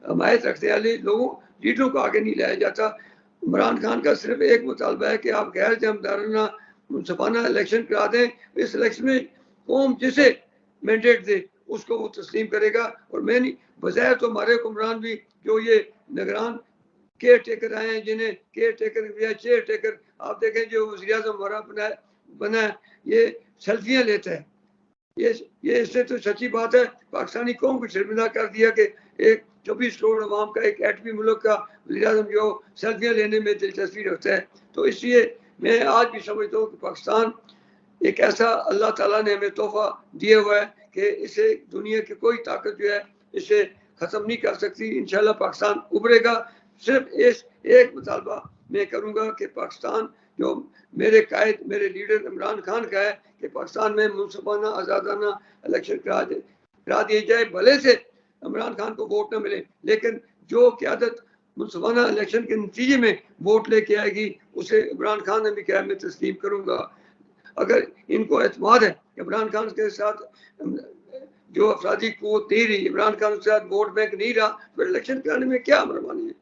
हमायत रखने वाले लीडरों को आगे नहीं लाया जाता। इमरान खान का सिर्फ एक मुतालबा है कि आप गैर जानबदाराना मुनसफाना इलेक्शन करा दें, इस इलेक्शन में कौम जिसे मैंडेट दे उसको वो तस्लीम करेगा। और मैं नहीं, बज़ाहिर तो हमारे हुक्मरान भी जो ये निगरान केयर टेकर आए हैं, जिन्हें केयर टेकर या चेयर टेकर, आप देखें जो वज़ीर आज़म हमारा बना है, ये सेल्फियाँ लेता है। ये इससे तो सच्ची बात है, पाकिस्तानी कौम को शर्मिंदा कर दिया कि एक 24 करोड़ अवाम का एक एटमी मुल्क का वज़ीर आज़म जो सेल्फियाँ लेने में दिलचस्पी रखता है। तो इसलिए मैं आज भी समझता हूँ कि पाकिस्तान एक ऐसा अल्लाह ताला ने हमें तोहफा दिया हुआ है कि इसे दुनिया की कोई ताकत जो है इसे ख़त्म नहीं कर सकती। इंशाल्लाह पाकिस्तान उभरेगा। सिर्फ एक मुतालबा मैं करूँगा कि पाकिस्तान जो मेरे कायद, मेरे लीडर इमरान खान का है कि पाकिस्तान में मुनसफाना आज़ादाना इलेक्शन करा दिए जाए। भले से इमरान खान को वोट न मिले, लेकिन जो क़यादत मुंसफाना इलेक्शन के नतीजे में वोट लेके आएगी, उसे इमरान खान ने भी कहा मैं तस्लीम करूंगा। अगर इनको एतमाद है इमरान खान के साथ जो अफराधी कुव्वत नहीं रही, इमरान खान के साथ वोट बैंक नहीं रहा, फिर इलेक्शन कराने में क्या मनमानी है।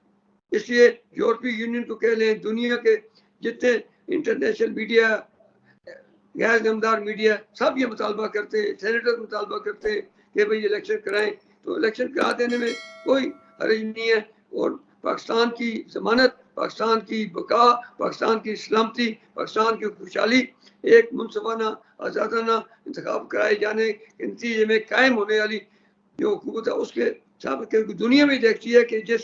इसलिए यूरोपीय यूनियन को कह लें, दुनिया के जितने इंटरनेशनल मीडिया, गैर जमदार मीडिया, सब ये मुतालबा करते हैं, सेनेटर मुतालबा करते हैं कि भाई इलेक्शन कराएं। तो इलेक्शन करा देने में कोई हर्ज नहीं है। और पाकिस्तान की जमानत, पाकिस्तान की बका, पाकिस्तान की सलामती, पाकिस्तान की खुशहाली एक मुनसफाना आज़ादाना इंतखाब कराए जाने के नतीजे में कायम होने वाली जो हुकूमत है उसके साथ, क्योंकि दुनिया में देखती है कि जिस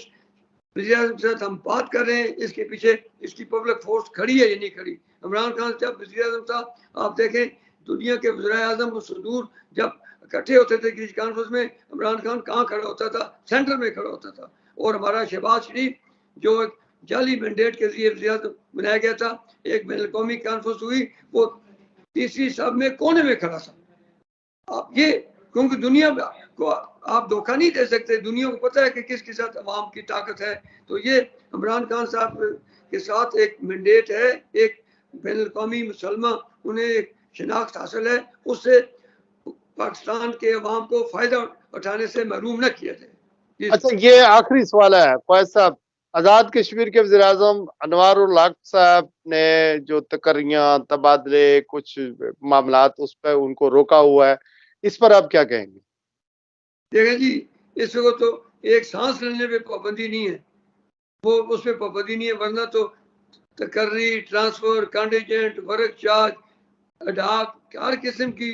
वज़ीर-ए-आज़म के साथ हम बात कर रहे हैं इसके पीछे इसकी पब्लिक फोर्स खड़ी है या नहीं खड़ी। इमरान खान जब वज़ीर-ए-आज़म था, आप देखें दुनिया के वज़ीर-ए-आज़म को सुदूर जब इकट्ठे होते थे किसी कॉन्फ्रेंस में, इमरान खान कहाँ खड़ा होता था? सेंटर में खड़ा होता था। और हमारा शहबाज शरीफ जो एक जाली मैंडेट के जरिए वज़ीर-ए-आज़म बनाया गया था, एक बैनुल अक़वामी कॉन्फ्रेंस हुई, वो तीसरी सब में कोने में खड़ा था। आप ये, क्योंकि दुनिया को आप धोखा नहीं दे सकते, दुनिया को पता है कि किसके साथ अवाम की ताकत है। तो ये इमरान खान साहब के साथ एक मैंडेट है, एक बैनुल अक़वामी मुसलमा उन्हें एक शिनाख्त हासिल है, उससे पाकिस्तान के अवाम को फायदा उठाने से महरूम न किया जाए। अच्छा, ये आखिरी सवाल है फैज साहब, आजाद कश्मीर के वज़ीर आज़म अनवार उल हक साहब ने जो तकर्रियां, तबादले, कुछ मामलात उस पर उनको रोका हुआ है, इस पर आप क्या कहेंगे? देखें जी, इस वक्त तो एक सांस लेने पे पाबंदी नहीं है, वो उस पर पाबंदी नहीं है, वरना तो तकर्री, transfer, contingent, work charge, ad hoc, हर किस्म की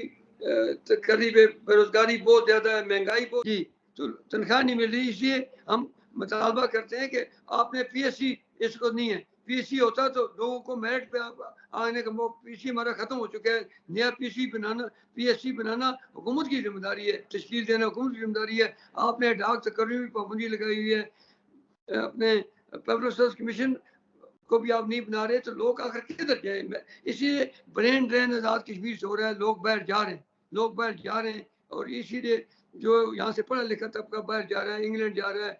तकर्री पे बेरोजगारी बहुत ज्यादा है, महंगाई बहुत जी, तो तनख्वाह नहीं मिल रही। इसलिए हम मुतालबा करते हैं कि आपने पीएससी, इसको नहीं है, पीएससी होता तो लोगों को मेरिट पे आने का मौका, पीएससी हमारा खत्म हो चुका है, नया पीएससी बनाना, पीएससी बनाना हुकूमत की जिम्मेदारी है, तश्कील देना हुकूमत की जिम्मेदारी है। आपने डाक तकर्री में पाबंदी लगाई हुई है, अपने पब्लिक सर्विस कमीशन को भी आप नहीं बना रहे, तो लोग आखिर किधर जाए। इसीलिए ब्रेन ड्रेन आज़ाद कश्मीर से हो रहा है, लोग बाहर जा रहे हैं, लोग बाहर जा रहे हैं, और इसीलिए जो यहाँ से पढ़ा लिखा तबका बाहर जा रहा है, इंग्लैंड जा रहा है,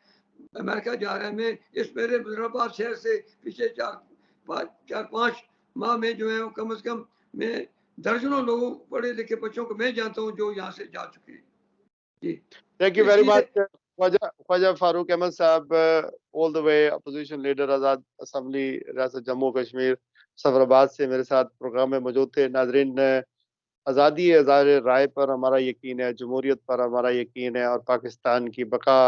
अमेरिका जा रहा है। मैं इस मेरे मुजफ्फराबाद शहर से पिछले 4-5 माह में जो है वो कम से कम मैं दर्जनों लोगों, पढ़े लिखे बच्चों को मैं जानता हूँ जो यहाँ से जा चुके हैं जी। Thank you very much, Khwaja Farooq Ahmad साहब, all the way opposition leader Azad assembly रियासत जम्मू कश्मीर सफराबाद से मेरे साथ प्रोग्राम में मौजूद थे। नाजरीन, आज़ादी इज़हार राय पर हमारा यकीन है, जमहूरियत पर हमारा यकीन है, और पाकिस्तान की बका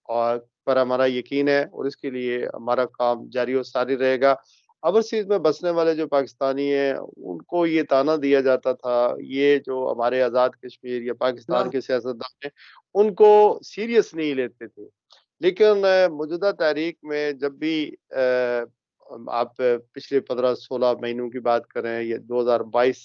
और पर हमारा यकीन है, और इसके लिए हमारा काम जारी और सारी रहेगा। ओवरसीज़ में बसने वाले जो पाकिस्तानी हैं, उनको ये ताना दिया जाता था, ये जो हमारे आज़ाद कश्मीर या पाकिस्तान के सियासतदान हैं, उनको सीरियस नहीं लेते थे। लेकिन मौजूदा तारीख में जब भी आप पिछले 15-16 महीनों की बात करें, या 2022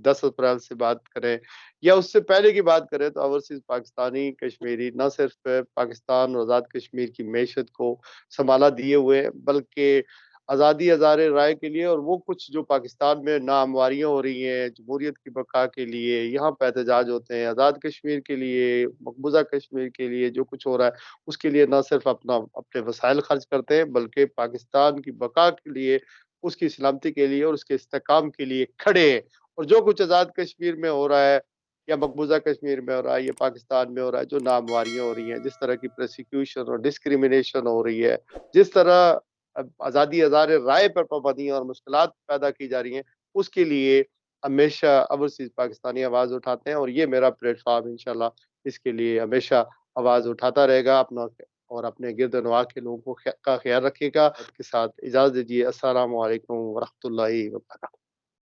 10 अप्रैल से बात करें, या उससे पहले की बात करें, तो ओवरसीज़ पाकिस्तानी कश्मीरी न सिर्फ पाकिस्तान और आज़ाद कश्मीर की मईशत को संभाला दिए हुए, बल्कि आज़ादी इज़हार राय के लिए और वो कुछ जो पाकिस्तान में नाहमवारियाँ हो रही हैं, जमहूरियत की बका के लिए यहाँ पे एहतजाज होते हैं, आज़ाद कश्मीर के लिए, मकबूजा कश्मीर के लिए जो कुछ हो रहा है, उसके लिए न सिर्फ अपने वसाइल खर्च करते हैं, बल्कि पाकिस्तान की बका के लिए, उसकी सलामती के लिए और उसके इस्तेहकाम के लिए खड़े हैं। और जो कुछ आज़ाद कश्मीर में हो रहा है, या मकबूजा कश्मीर में हो रहा है, या पाकिस्तान में हो रहा है, जो नाहमवारियाँ हो रही हैं, जिस तरह की प्रोसिक्यूशन और डिस्क्रिमिनेशन हो रही है, जिस तरह आज़ादी इज़हार राय पर पाबंदियाँ और मुश्किलात पैदा की जा रही हैं, उसके लिए हमेशा ओवरसीज़ पाकिस्तानी आवाज़ उठाते हैं, और ये मेरा प्लेटफ़ॉर्म इंशाल्लाह इसके लिए हमेशा आवाज़ उठाता रहेगा। अपना और अपने गिरद-ए-नवाह के लोगों को का ख़्याल रखिएगा। के साथ इजाज़त दीजिए। अस्सलामु अलैकुम व रहमतुल्लाहि व बरकातहू।